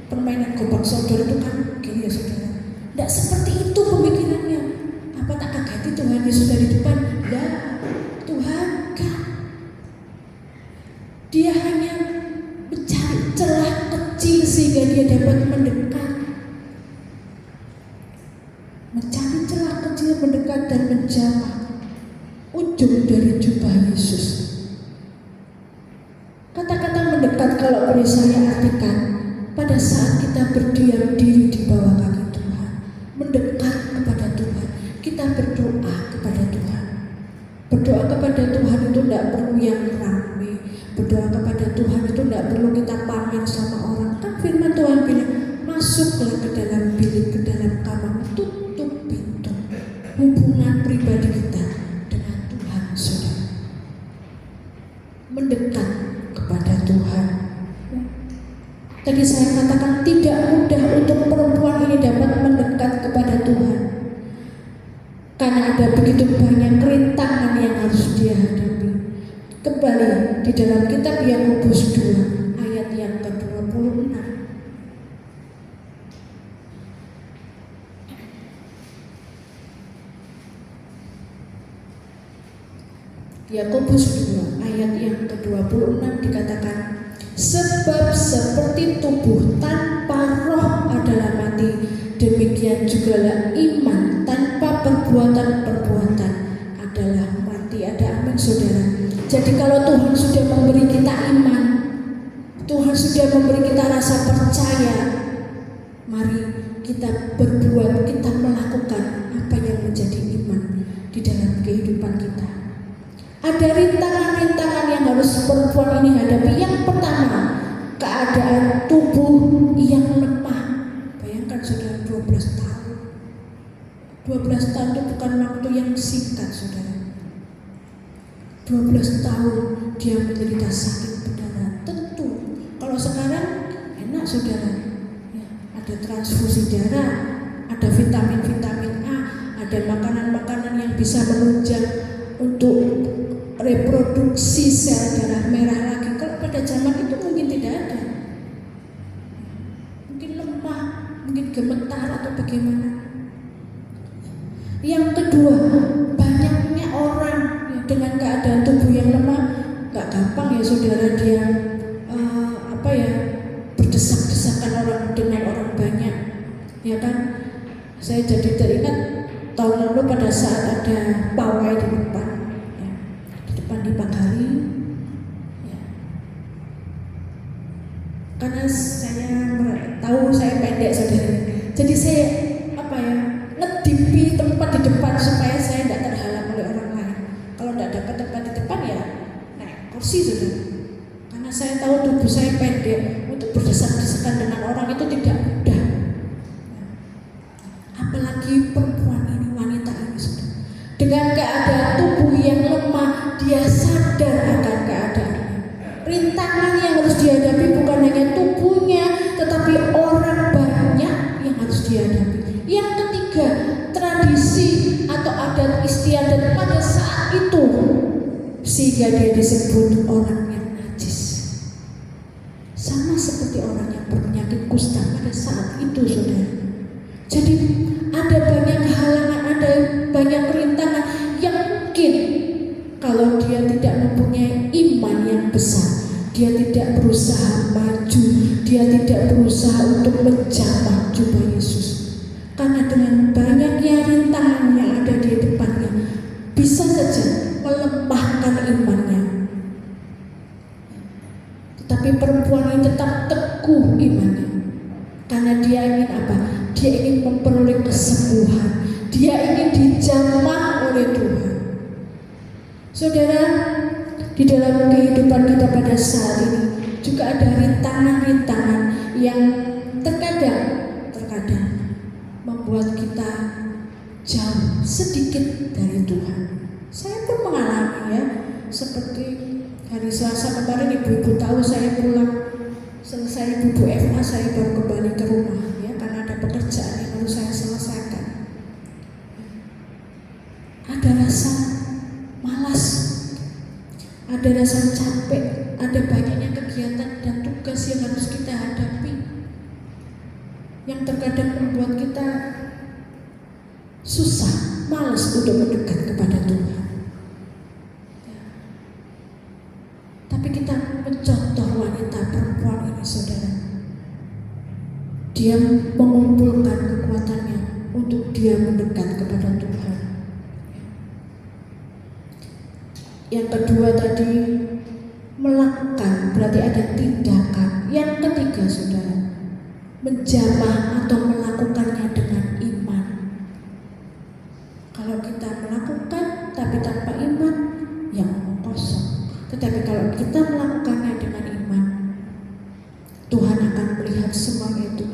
permainan gobak sodor itu kan gini ya saudara. Tidak seperti itu pemikirannya. Apa tak kagati Tuhan Yesus dari depan? Ya Tuhan kan. Dia hanya mencari celah kecil sehingga dia dapat mendekat. Mencari celah kecil, mendekat dan menjamah ujung dari jubah Yesus. Kata-kata mendekat kalau boleh saya artikan, pada saat kita berdiam diri di bawah kaki Tuhan, mendekat kepada Tuhan, kita berdoa kepada Tuhan. Berdoa kepada Tuhan itu tidak perlu yang ramai. Berdoa kepada Tuhan itu tidak perlu kita pamer sama orang. Kan firman Tuhan bilang, masuklah ke dalam bilik, ke dalam kamar, tutup pintu. Hubungan pribadi kita dengan Tuhan, saudara. Mendekat kepada Tuhan. Tadi saya katakan tidak mudah untuk perempuan ini dapat mendekat kepada Tuhan, karena ada begitu banyak rintangan yang harus dia hadapi. Kembali di dalam kitab Yakobus 2 ayat yang ke-26. Yakobus 2 ayat yang ke-26 dikatakan, sebab seperti tubuh tanpa roh adalah mati, demikian jugalah iman tanpa perbuatan-perbuatan adalah mati. Ada amin, saudara. Jadi kalau Tuhan sudah memberi kita iman, Tuhan sudah memberi kita rasa percaya, mari kita berbuat, kita melakukan apa yang menjadi iman di dalam kehidupan kita. Ada rintangan-rintangan yang harus perempuan ini hadapi. Yang pertama, keadaan tubuh yang lemah. Bayangkan saudara, 12 tahun. 12 tahun itu bukan waktu yang singkat, saudara. 12 tahun dia menderita sakit berdarah. Tentu, kalau sekarang enak, saudara. Ya, ada transfusi darah, ada vitamin-vitamin A, ada makanan-makanan yang bisa menunjang untuk reproduksi sel darah merah lagi. Kalau pada zaman itu mungkin tidak ada, mungkin lemah, mungkin gemetar atau bagaimana. Yang kedua, banyaknya orang dengan keadaan tubuh yang lemah. Gak gampang ya saudara dia berdesak-desakan orang dengan orang banyak, ya kan. Saya jadi teringat tahun lalu pada saat ada pawai di depan, di Pagari, ya. Karena saya tahu saya pendek, saudara. Jadi saya ngedipi tempat di depan supaya saya tidak terhalang oleh orang lain. Kalau tidak dapat tempat di depan ya naik kursi, saudara. Karena saya tahu tubuh saya pendek, untuk berdesak-desakan dengan orang itu tidak mudah. Apalagi perempuan ini, wanita ini, saudara. Dengan keadaan tubuh yang lemah, dia sadar akan keadaannya. Rintangan yang harus dihadapi bukan tetapi orang banyak yang harus dihadapi. Yang ketiga, tradisi atau adat istiadat pada saat itu, sehingga dia disebut orang yang najis. Sama seperti orang yang berpenyakit kusta pada saat itu, saudara. Jadi ada banyak halangan, ada banyak rintangan yang mungkin kalau dia tidak mempunyai iman yang besar, dia tidak berusaha maju, dia tidak berusaha untuk menjamah jubah Yesus. Karena dengan banyaknya rintangan yang ada di depannya, bisa saja melemahkan imannya. Tetapi perempuan ini tetap teguh imannya. Karena dia ingin apa? Dia ingin memperoleh kesembuhan. Dia ingin dijamah oleh Tuhan. Saudara, di dalam kehidupan kita pada saat ini juga ada rintangan-rintangan yang terkadang membuat kita jauh sedikit dari Tuhan. Saya pun mengalami ya, seperti hari Selasa kemarin ibu-ibu tahu saya pulang selesai ibu FA, saya baru kembali ke rumah ya, karena ada pekerjaan yang harus saya selesaikan. Ada rasa malas, ada rasa capek, ada banyaknya kegiatan dan tugas yang harus kita hadapi, yang terkadang membuat kita susah, malas untuk mendekat kepada Tuhan. Ya. Tapi kita mencontoh wanita perempuan ini, saudara. Dia mengumpulkan kekuatannya untuk dia mendekat kepada Tuhan. Yang kedua tadi, melakukan, berarti ada tindakan. Yang ketiga, saudara, menjamah atau melakukannya dengan iman. Kalau kita melakukan tapi tanpa iman, ya kosong. Tetapi kalau kita melakukannya dengan iman, Tuhan akan melihat semuanya itu.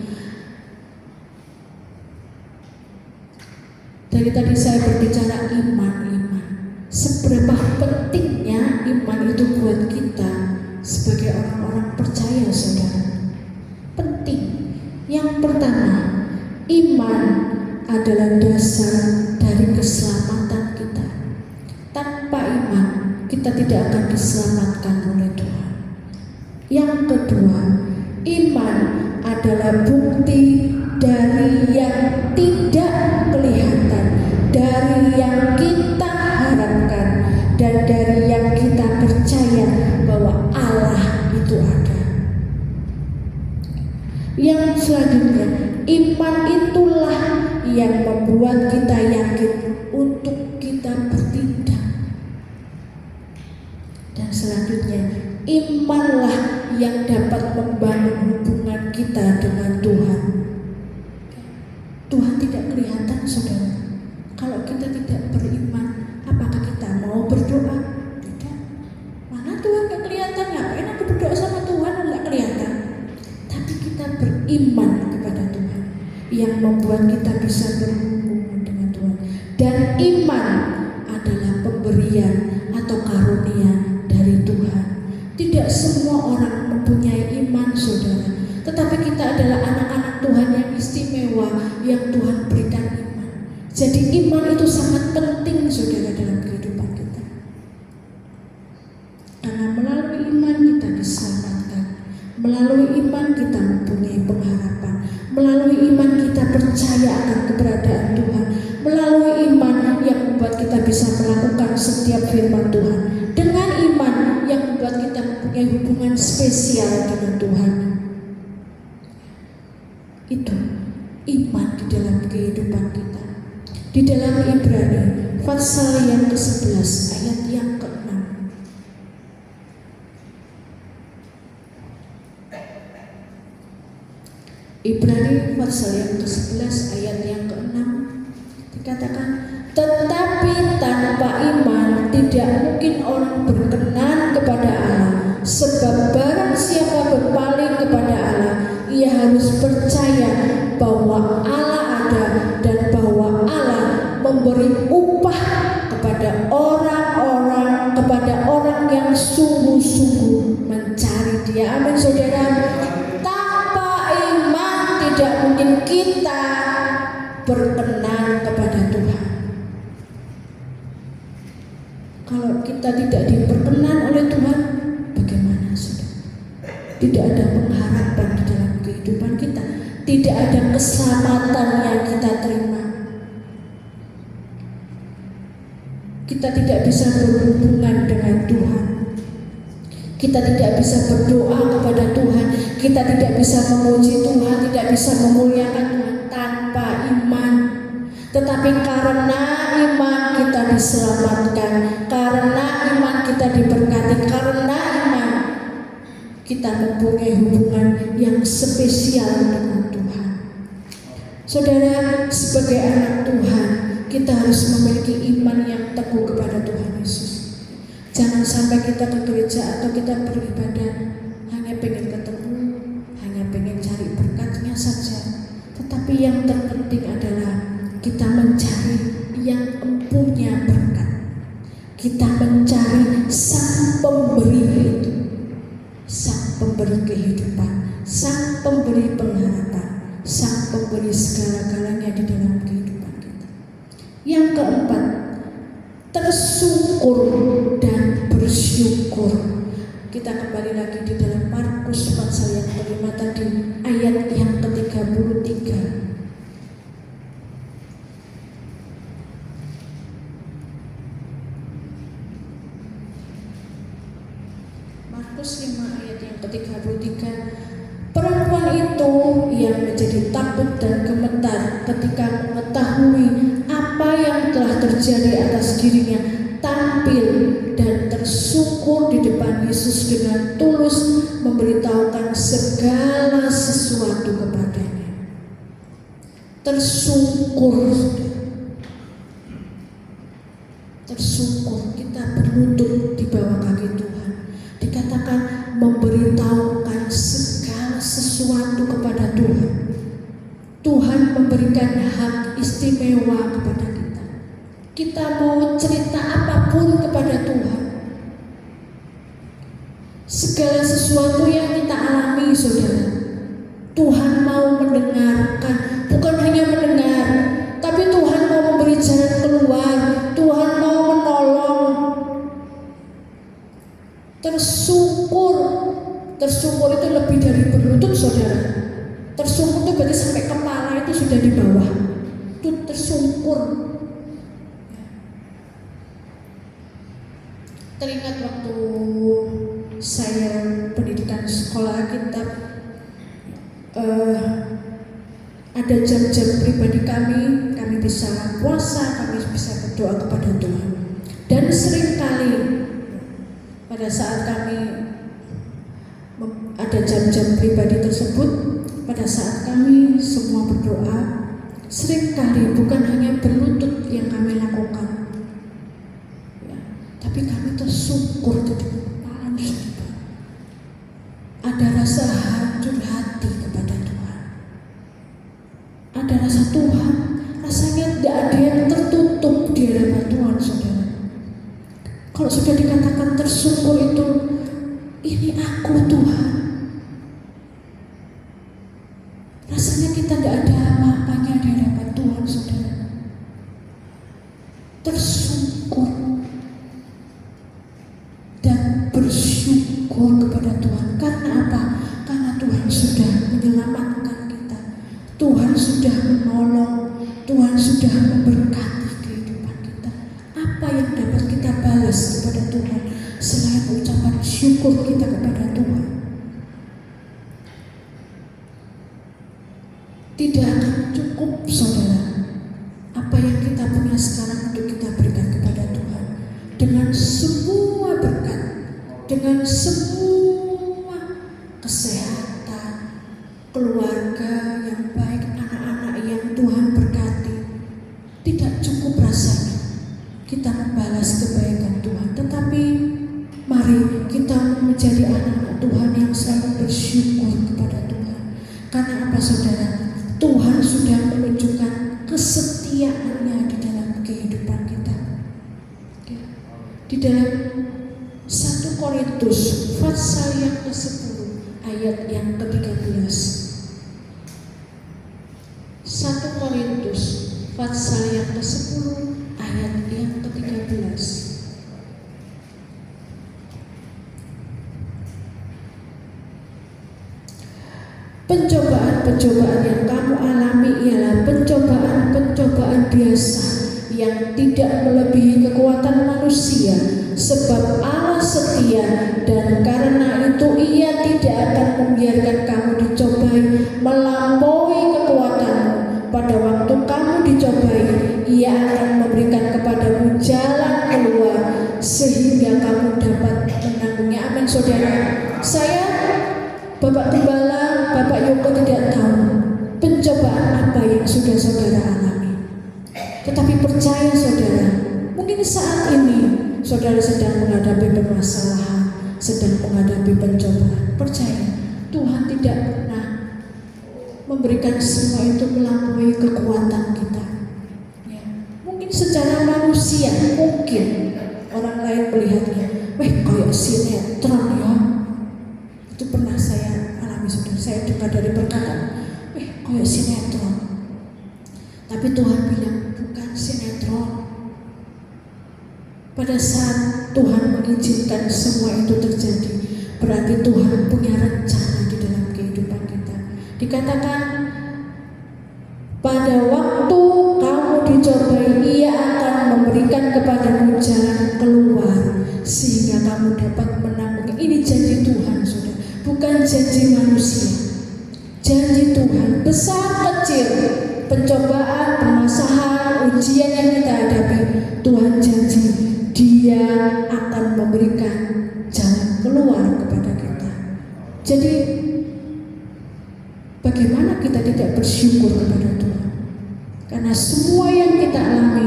Dari tadi saya berbicara iman. Seberapa pentingnya iman itu buat kita sebagai orang-orang percaya, saudara. Penting. Yang pertama, iman adalah dasar dari keselamatan kita. Tanpa iman, kita tidak akan diselamatkan oleh Tuhan. Yang kedua, iman adalah bukti dari yang tidak kelihatan, dari yang kita harapkan, dan dari yang kita percaya bahwa Allah itu ada. Yang selanjutnya, iman itulah yang membuat kita yakin untuk kita bertindak. Dan selanjutnya, imanlah yang dapat membangun hubungan kita dengan Tuhan. Tuhan tidak kelihatan, saudara. Kalau kita tidak beriman, apakah kita mau berdoa? Tidak. Mana Tuhan gak kelihatan? Ngapain aku berdoa sama Tuhan gak kelihatan? Tapi kita beriman kepada Tuhan yang membuat kita bisa berhubungan dengan Tuhan. Dan iman adalah pemberian atau karunia dari Tuhan. Tidak semua orang mempunyai iman, saudara. Tetapi kita adalah anak-anak Tuhan yang istimewa, yang Tuhan berikan iman. Jadi iman itu sangat penting, saudara, dalam kehidupan kita. Karena melalui iman kita diselamatkan. Melalui iman kita mempunyai pengharapan. Melalui iman kita percaya akan keberadaan Tuhan. Melalui iman yang membuat kita bisa melakukan setiap firman Tuhan. Dengan iman yang membuat kita mempunyai hubungan spesial dengan Tuhan. Itu iman di dalam kehidupan kita. Di dalam Ibrani pasal yang ke-11 ayat yang ke-6. Ibrani pasal yang ke-11 ayat yang ke-6 dikatakan, tetapi tanpa iman tidak mungkin orang berkenan kepada Allah, sebab barang siapa berpaling kepada Allah, ia harus percaya bahwa Allah ada dan bahwa Allah memberi upah kepada orang yang sungguh-sungguh mencari Dia. Amin, saudara. Tanpa kita berkenan kepada Tuhan. Kalau kita tidak diperkenan oleh Tuhan, bagaimana sudah? Tidak ada pengharapan di dalam kehidupan kita, tidak ada keselamatan yang kita terima. Kita tidak bisa berhubungan dengan Tuhan. Kita tidak bisa berdoa kepada Tuhan. Kita tidak bisa memuji Tuhan, tidak bisa memuliakan Tuhan tanpa iman. Tetapi karena iman kita diselamatkan, karena iman kita diberkati, karena iman kita mempunyai hubungan yang spesial dengan Tuhan. Saudara, sebagai anak Tuhan, kita harus memiliki iman yang teguh kepada Tuhan Yesus. Jangan sampai kita ke gereja atau kita beribadah hanya pengen ketemu, hanya pengen cari berkatnya saja. Tetapi yang terpenting adalah kita mencari yang empunya berkat. Kita mencari Sang Pemberi itu, Sang Pemberi kehidupan, Sang Pemberi pengharapan, Sang Pemberi segala-galanya di dalam kehidupan kita. Yang keempat, tersyukur dan bersyukur. Kita kembali lagi di dalam Markus pasal yang kelima tadi, ayat yang ke-33. Markus 5 ayat yang ke-33. Perempuan itu yang menjadi takut dan gemetar ketika mengetahui apa yang telah terjadi atas dirinya, tampil dan tersyukur di depan Yesus dengan tulus memberitahukan segala sesuatu kepadanya. Tersyukur, tersyukur, kita berlutut di bawah kaki Tuhan. Dikatakan memberitahukan segala sesuatu kepada Tuhan. Tuhan memberikan hak istimewa kepada kita. Kita mau cerita apapun kepada Tuhan. Segala sesuatu yang kita alami, saudara, Tuhan mau mendengarkan. Bukan hanya mendengar, tapi Tuhan mau memberi jalan keluar. Tuhan mau menolong. Tersyukur. Tersyukur itu lebih dari berlutut, saudara. Tersyukur itu berarti sampai kepala itu sudah di bawah. Itu tersyukur. Teringat waktu saya pendidikan sekolah kitab, ada jam-jam pribadi kami bisa puasa, kami bisa berdoa kepada Tuhan. Dan seringkali pada saat kami ada jam-jam pribadi tersebut, pada saat kami semua berdoa, seringkali bukan hanya berlutut yang kami lakukan, ya, tapi kami tersyukur di dalam kepala. Ada rasa hancur hati kepada Tuhan. Ada rasa Tuhan, rasanya tidak ada yang tertutup di hadapan Tuhan, saudara. Kalau sudah dikatakan tersyukur itu, ini aku Tuhan. Rasanya kita tidak ada apa-apanya di hadapan Tuhan, saudara. Tersyukur dan bersyukur kepada Tuhan. Karena apa? Karena Tuhan sudah menyelamatkan kita. Tuhan sudah menolong. Tuhan sudah memberkati kehidupan kita. Apa yang dapat kita balas kepada Tuhan selain ucapan syukur kita kepada Tuhan? Tidak akan cukup, saudara, apa yang kita punya sekarang untuk kita berikan kepada Tuhan. Dengan semua berkat, dengan semua kesehatan, keluarga yang baik, anak-anak yang Tuhan berkati, tidak cukup rasanya kita membalas kebaikan Tuhan. Tetapi mari kita menjadi anak-anak Tuhan yang selalu bersyukur kepada Tuhan. Karena apa, saudara? Tuhan sudah menunjukkan kesetiaannya di dalam kehidupan kita. Di dalam 1 Korintus pasal yang ke-10 ayat yang ke-13. 1 Korintus pasal yang ke-10 ayat yang ke-13. Pencobaan-pencobaan yang kamu alami ialah pencobaan-pencobaan biasa yang tidak melebihi kekuatan manusia, sebab Allah setia dan karena itu Ia tidak akan membiarkan kamu dicobai melampaui kekuatanmu. Pada waktu kamu dicobai, Ia akan memberikan kepadamu jalan keluar sehingga kamu dapat menanggungnya. Amin saudara. Saya, Bapak Gembala, Bapak Yoko tidak tahu pencobaan apa yang sudah saudara alami. Tetapi percaya saudara, mungkin saat ini saudara sedang menghadapi permasalahan, sedang menghadapi pencobaan. Percaya, Tuhan tidak pernah memberikan semua itu melampaui kekuatan kita. Ya. Mungkin secara manusia, mungkin orang lain melihatnya, weh kayak sinetron ya. Itu pernah saya alami saudara. Saya dengar dari perkataan, weh kayak sinetron. Tapi Tuhan bilang bukan sinetron. Pada saat Tuhan mengizinkan semua itu terjadi, berarti Tuhan punya rencana di dalam kehidupan kita. Dikatakan pada waktu kamu dicobai, Ia akan memberikan kepadamu jalan keluar sehingga kamu dapat menanggung. Ini janji Tuhan, saudara, bukan janji manusia. Janji Tuhan, besar kecil, pencobaan, permasalahan, ujian yang kita hadapi, Tuhan janji Dia akan memberikan jalan keluar kepada kita. Jadi bagaimana kita tidak bersyukur kepada Tuhan? Karena semua yang kita alami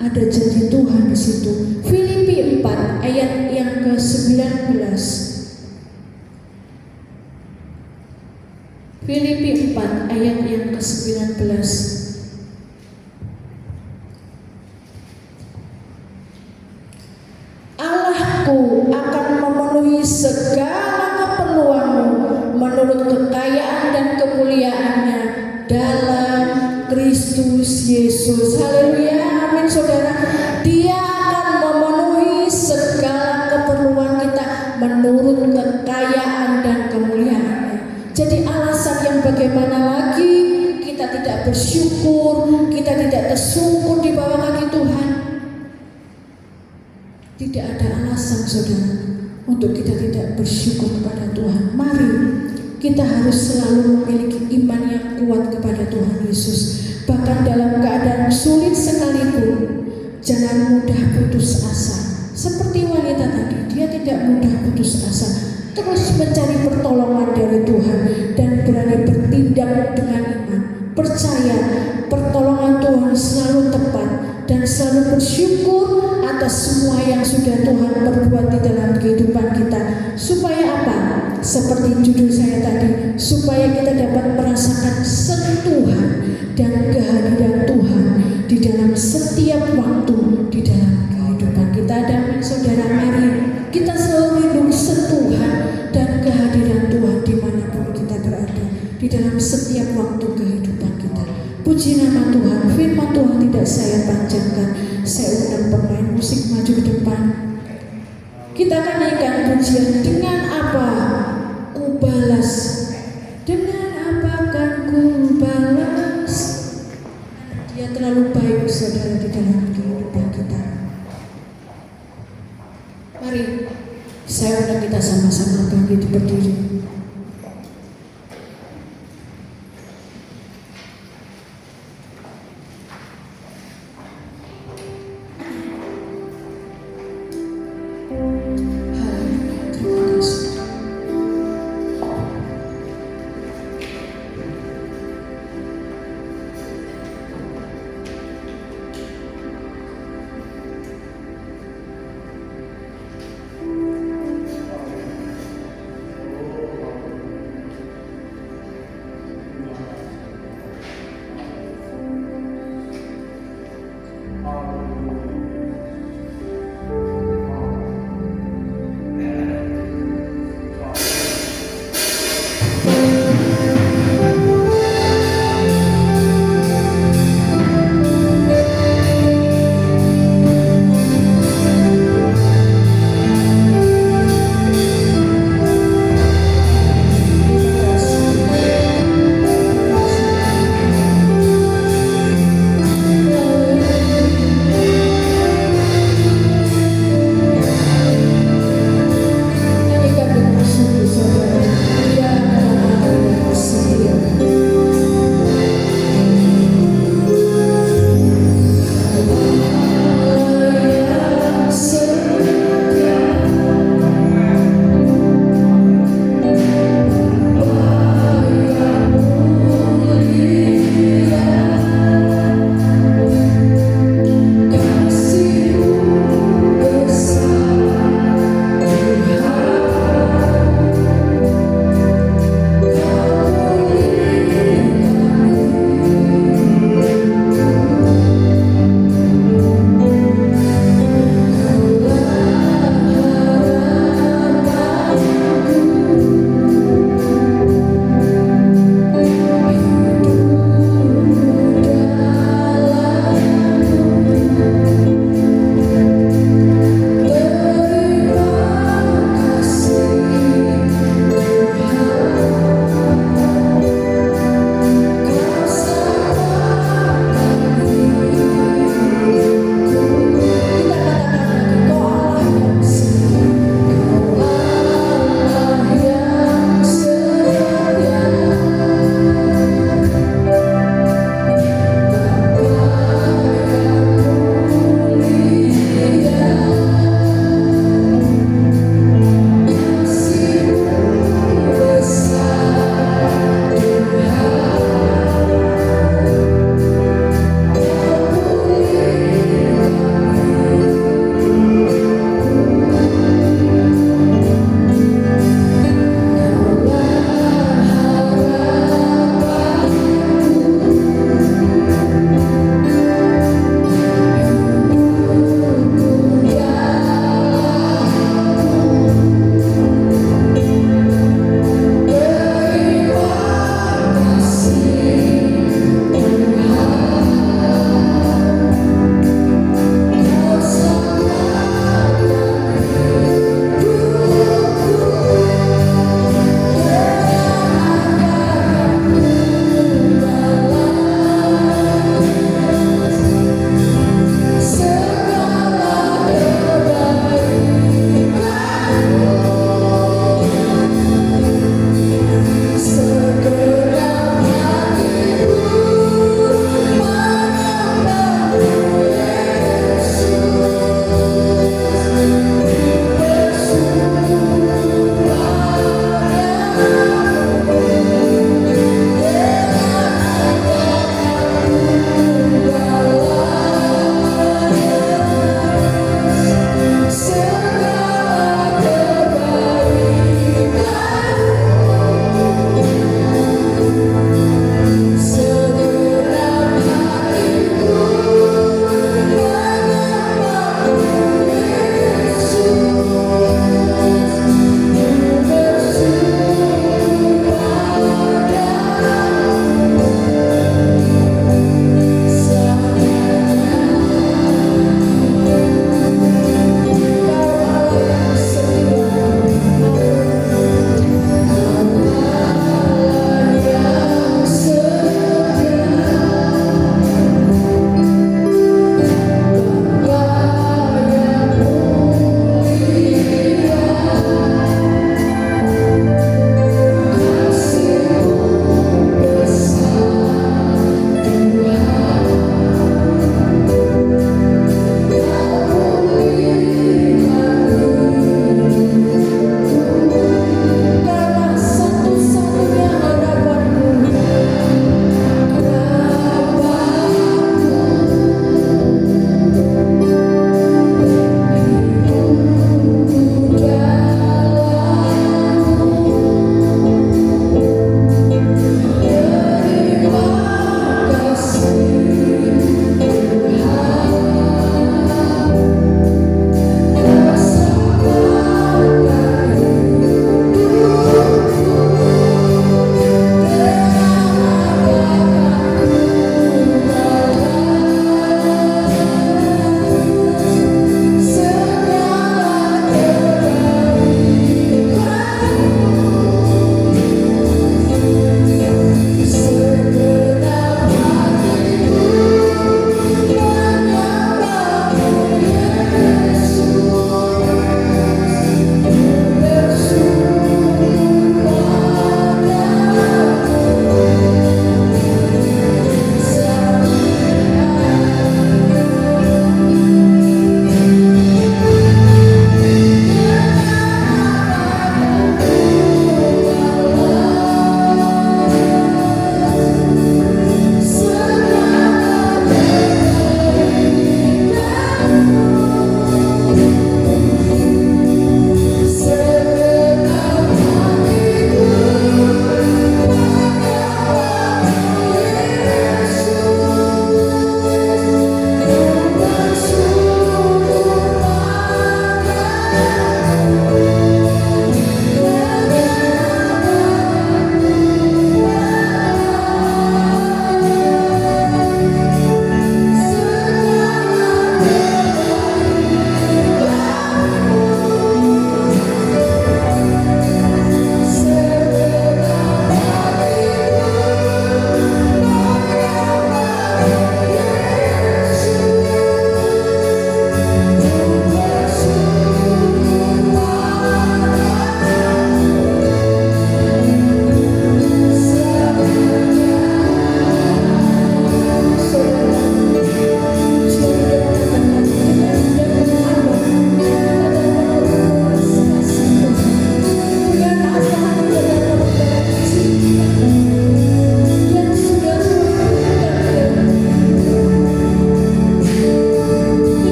ada janji Tuhan di situ. Filipi 4 ayat yang ke-19. Filipi 4 ayat yang ke-19. Allahku akan memenuhi segala keperluanmu menurut kekayaan dan kemuliaannya dalam Kristus Yesus. Haleluya, amin saudara. Dia akan memenuhi segala keperluan kita menurut kekayaan dan kemuliaannya. Jadi alasan yang bagaimana lagi kita tidak bersyukur, kita tidak tersungkur di bawah kaki Tuhan? Tidak ada alasan saudara untuk kita tidak bersyukur kepada Tuhan. Mari kita harus selalu memiliki iman yang kuat kepada Tuhan Yesus. Bahkan dalam keadaan sulit sekalipun, jangan mudah putus asa. Seperti wanita tadi, dia tidak mudah putus asa, terus mencari pertolongan dari Tuhan dan berani bertindak dengan iman. Percaya pertolongan Tuhan selalu tepat dan selalu bersyukur atas semua yang sudah Tuhan perbuat di dalam kehidupan kita. Supaya apa? Seperti judul saya tadi, supaya kita dapat merasakan sentuhan dan kehadiran Tuhan di dalam setiap waktu di dalam kehidupan kita. Dan saudara, mari kita selalu rindu sentuhan dan kehadiran Tuhan dimanapun kita berada di dalam setiap waktu kehidupan kita. Puji nama Tuhan. Firman Tuhan tidak saya panjangkan. Saya undang pemain musik maju ke depan. Kita akan nyanyikan pujian Dengan Apa Ku Balas. Dengan apa akan ku balas? Dia terlalu baik saudara di dalam kehidupan kita. Mari saya undang kita sama-sama bangkit berdiri.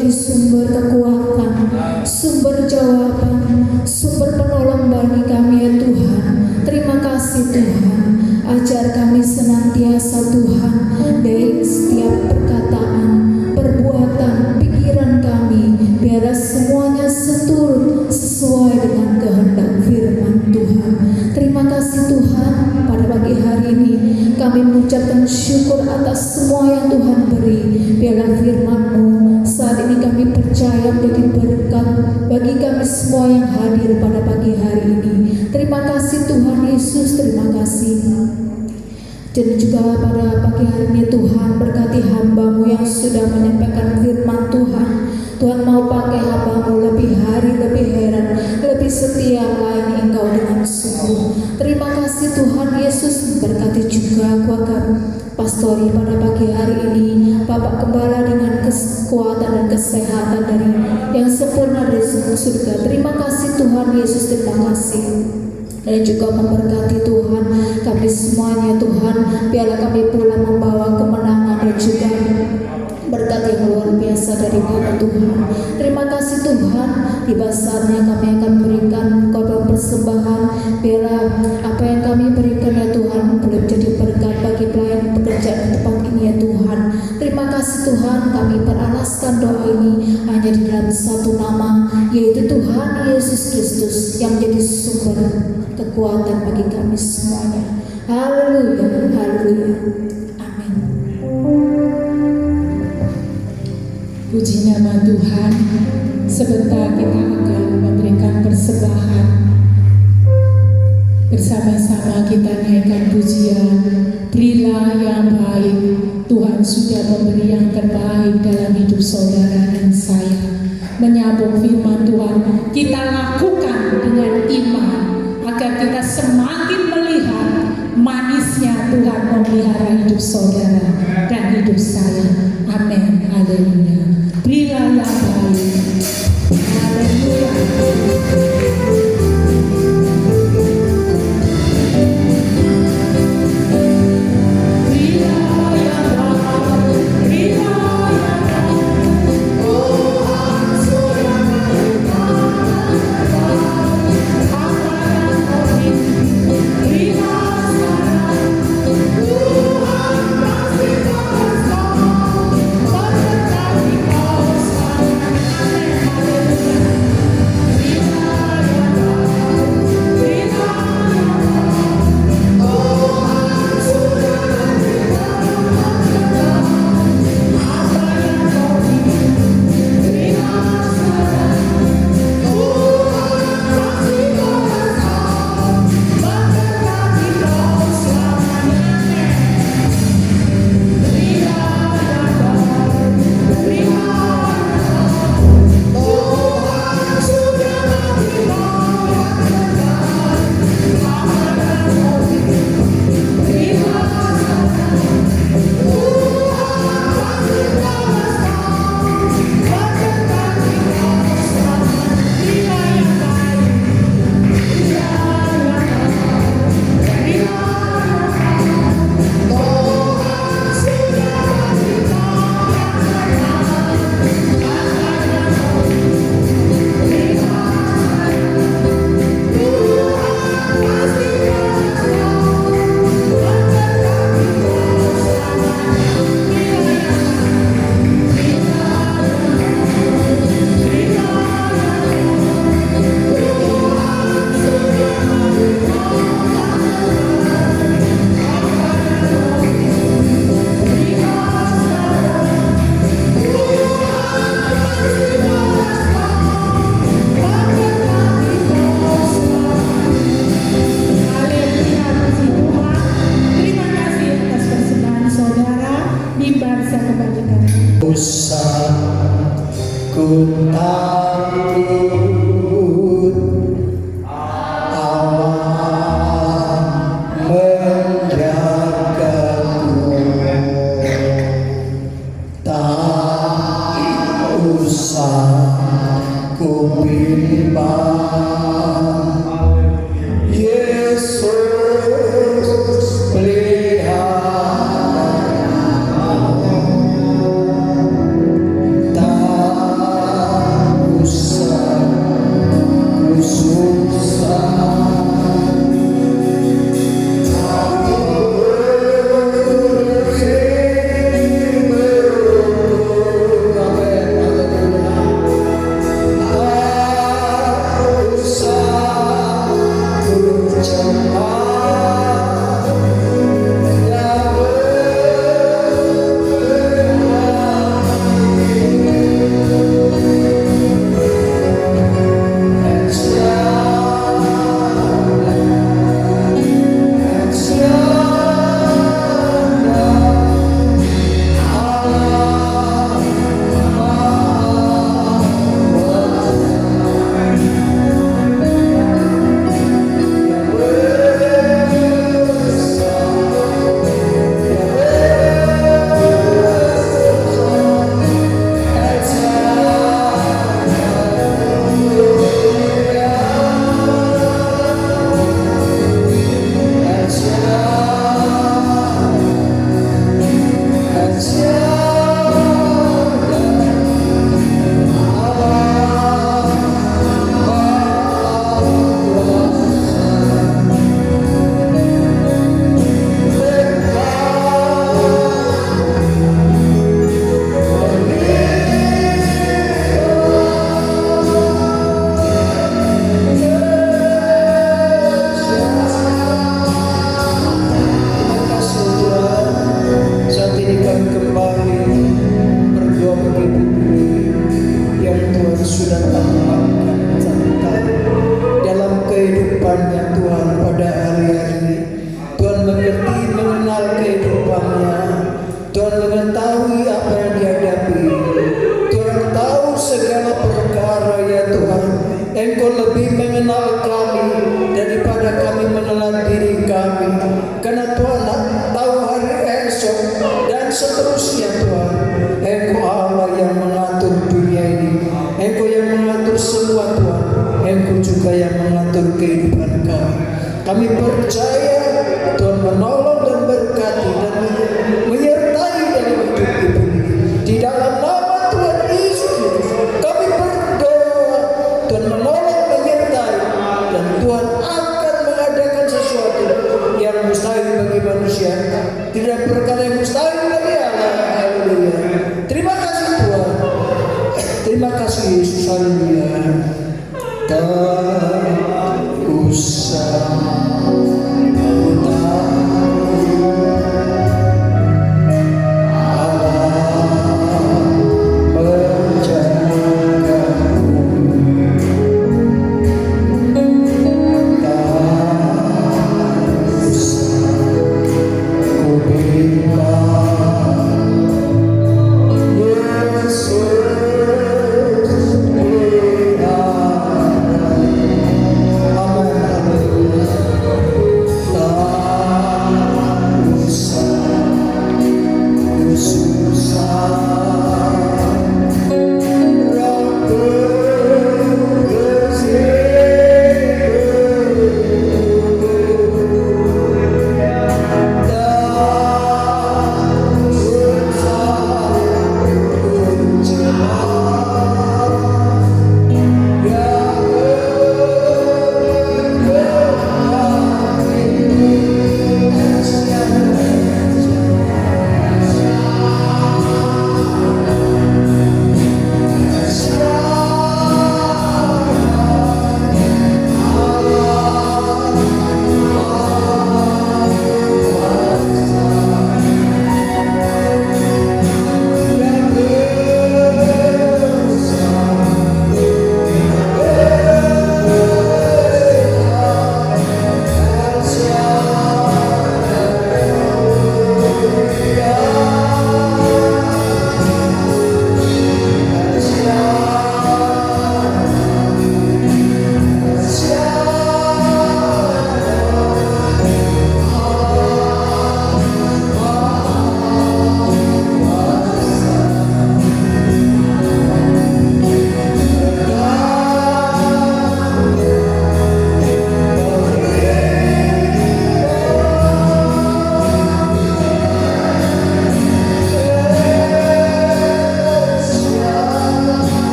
menjadi sumber kekuatan, sumber jawaban, sumber penolong bagi kami ya Tuhan. Terima kasih Tuhan. Ajar kami senantiasa Tuhan, baik setiap perkataan, perbuatan, pikiran kami, biarlah semuanya seturut sesuai dengan kehendak firman Tuhan. Terima kasih Tuhan, pada pagi hari ini kami mengucapkan syukur atas semua yang Tuhan beri. Biarlah firman-Mu saat ini kami percaya menjadi berkat bagi kami semua yang hadir pada pagi hari ini. Terima kasih Tuhan Yesus, terima kasih. Dan juga pada pagi hari ini Tuhan, berkati hamba-Mu yang sudah menyampaikan firman Tuhan. Tuhan mau pakai hamba-Mu lebih hari, lebih heran, lebih setia melayani Engkau dengan sungguh. Terima kasih Tuhan Yesus, berkati juga keluarga pastori pada pagi hari ini. Bapak Gembala dengan kekuatan dan kesehatan dari yang sempurna dari surga. Terima kasih Tuhan Yesus, terima kasih. Dan juga memberkati Tuhan kami semuanya Tuhan, biarlah kami pulang membawa kemenangan dan juga berkat yang luar biasa dari Tuhan. Terima kasih Tuhan, tiba saatnya kami akan berikan korban persembahan. Biarlah apa yang kami berikan ya Tuhan boleh jadi berkat bagi pelayan pekerjaan di tempat ini ya Tuhan. Terima kasih Tuhan, kami beralaskan doa ini hanya di dalam satu nama, yaitu Tuhan Yesus Kristus yang menjadi sumber kekuatan bagi kami semuanya. Haleluya, haleluya, amin. Puji nama Tuhan. Sebentar kita akan memberikan persembahan. Bersama-sama kita naikkan pujian. Berilah yang baik, Tuhan sudah memberi yang terbaik dalam hidup saudara dan saya. Menyambung firman Tuhan, kita lakukan dengan iman agar kita semakin melihat manisnya Tuhan memelihara hidup saudara dan hidup saya. Amin. Haleluya. Berilah yang baik. Haleluya. mengatur kehidupan kami. Kami percaya Tuhan menolong dan berkati dan menyertai dalam hidup ibu ini. Di dalam nama Tuhan Yesus kami berdoa, Tuhan menolong, menyertai, dan Tuhan akan mengadakan sesuatu yang mustahil bagi manusia, tidak perkara yang mustahil bagi Allah. Haleluya. Terima kasih Tuhan. Terima kasih Yesus. Haleluya. Tak usah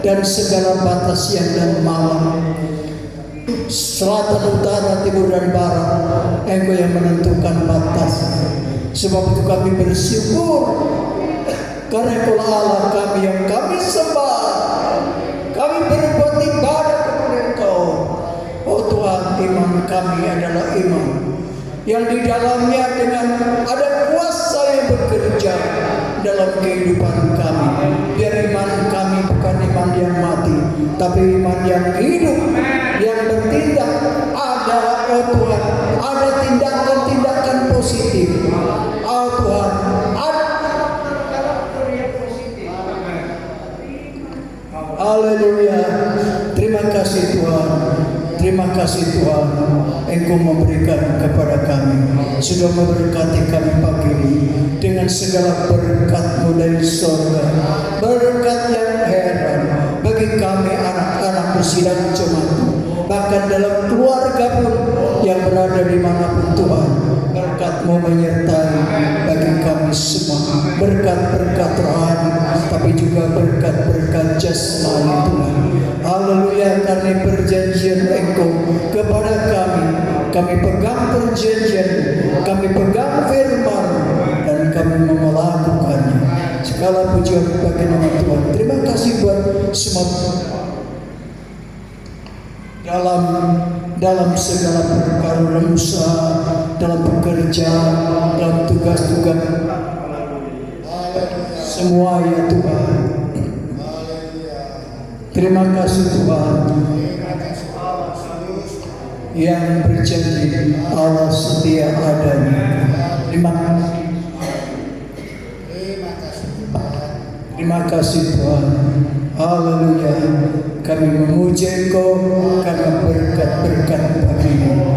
dan segala batas siang dan malam, selatan, utara, timur dan barat. Engkau yang menentukan batas. Sebab itu kami bersyukur karena Engkau Allah kami yang kami sembah. Kami berbuat ibadah kepada Engkau. Oh Tuhan, iman kami adalah iman yang di dalamnya dengan ada kuasa yang bekerja dalam kehidupan kami. Biar iman kami bukan iman yang mati, tapi iman yang hidup, yang bertindak. Ada, oh Tuhan, ada tindakan-tindakan positif. Oh Tuhan, ada karakter yang positif. Haleluya. Terima kasih Tuhan. Terima kasih Tuhan, Engkau memberikan kepada kami, sudah memberkati kami pagi ini dengan segala berkat-Mu dari surga, berkat yang heran bagi kami anak-anak sidang jemaat, bahkan dalam keluarga pun yang berada dimanapun Tuhan, berkat-Mu menyertai bagi kami semua, berkat-berkat rohani, tapi juga berkat-berkat jasmani Tuhan. Haleluya, karena perjanjian Engkau kepada kami pegang perjanjian, kami pegang firman, dan kami melakukannya. Segala pujian bagi nama Tuhan. Terima kasih buat semua dalam segala perkara, dalam usaha, dalam pekerjaan, dalam tugas-tugas semua ya Tuhan. Terima kasih Tuhan. yang berjanji Allah setia adanya. Terima kasih Tuhan. Haleluya. Kami memuji Engkau karena berkat-berkat bagimu.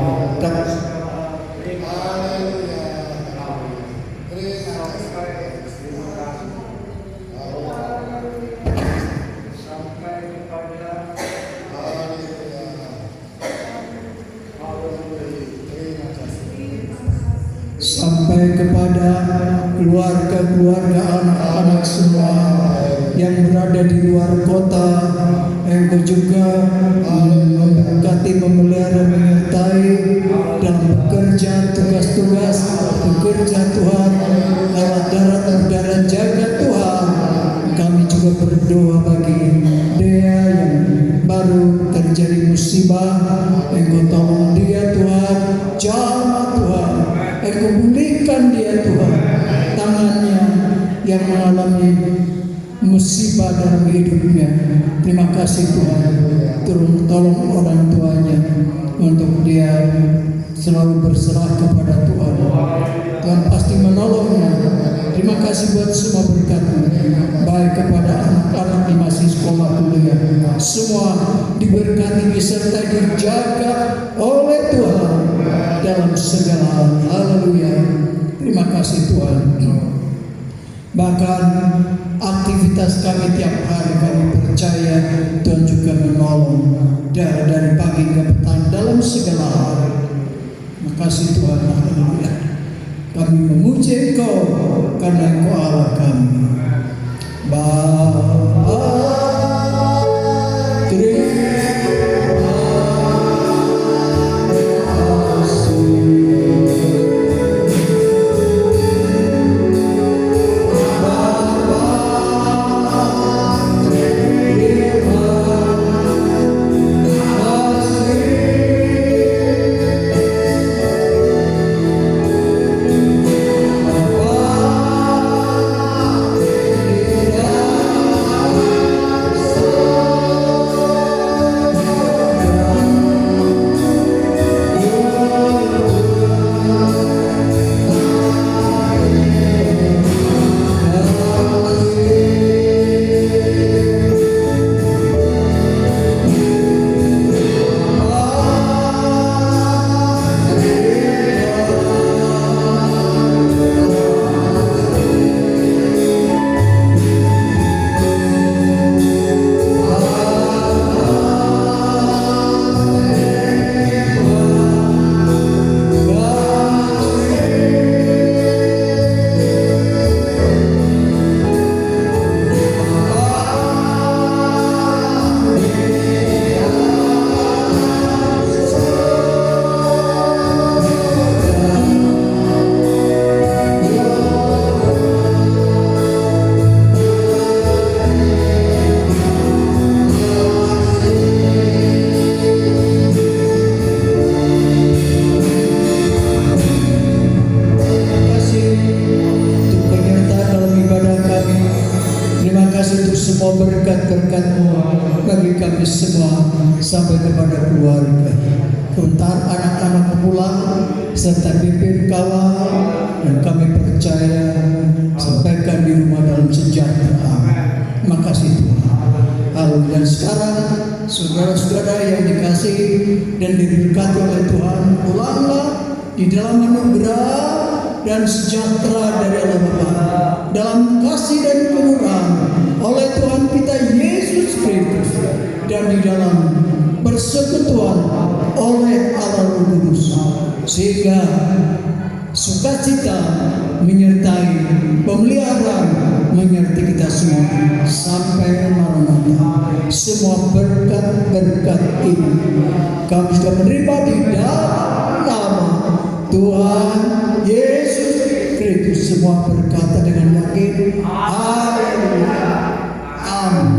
Sampai kepada keluarga-keluarga anak-anak semua yang berada di luar kota, Engkau juga memberkati, memelihara, menyertai dalam bekerja, tugas-tugas bekerja Tuhan, lewat darat udara jaga Tuhan. Kami juga berdoa bagi dia yang baru terjadi musibah, Engkau tolong dia Tuhan, jamah Tuhan, Engkau pulihkan dia Tuhan, tangannya yang mengalami musibah dalam hidupnya. Terima kasih Tuhan, tolong orang tuanya untuk dia selalu berserah kepada Tuhan. Tuhan pasti menolongnya. Terima kasih buat semua berkat-Mu, baik kepada anak-anak yang masih sekolah kuliah, semua diberkati, disertai, dijaga oleh Tuhan dalam segala hal. Haleluya. Terima kasih Tuhan. Bahkan aktivitas kami tiap hari, kami percaya Tuhan juga menolong dari pagi ke petang dalam segala hal. Terima kasih Tuhan. Haleluya. Kami memuji Engkau karena Engkau Allah kami. Bapa, semua berkat-berkat-Mu bagi kami semua sampai kepada keluarga. Untuk anak-anak pulang serta pimpin kawal, dan kami percaya sampaikan di rumah dalam sejahtera. Terima kasih Tuhan. Lalu dan sekarang saudara-saudara yang dikasih dan diberkati oleh Tuhan, pulanglah di dalam anugerah dan sejahtera dari Allah Bapa, dalam kasih dan kemurahan oleh Tuhan kita Yesus Kristus, dan di dalam persekutuan oleh Allah Roh Kudus, sehingga sukacita menyertai, pemeliharaan menyertai kita semua sampai Maranatha. Semua berkat-berkat ini kami sudah menerima di dalam nama Tuhan Yesus Kristus. Semua berkata dengan yakin, haleluya, amin.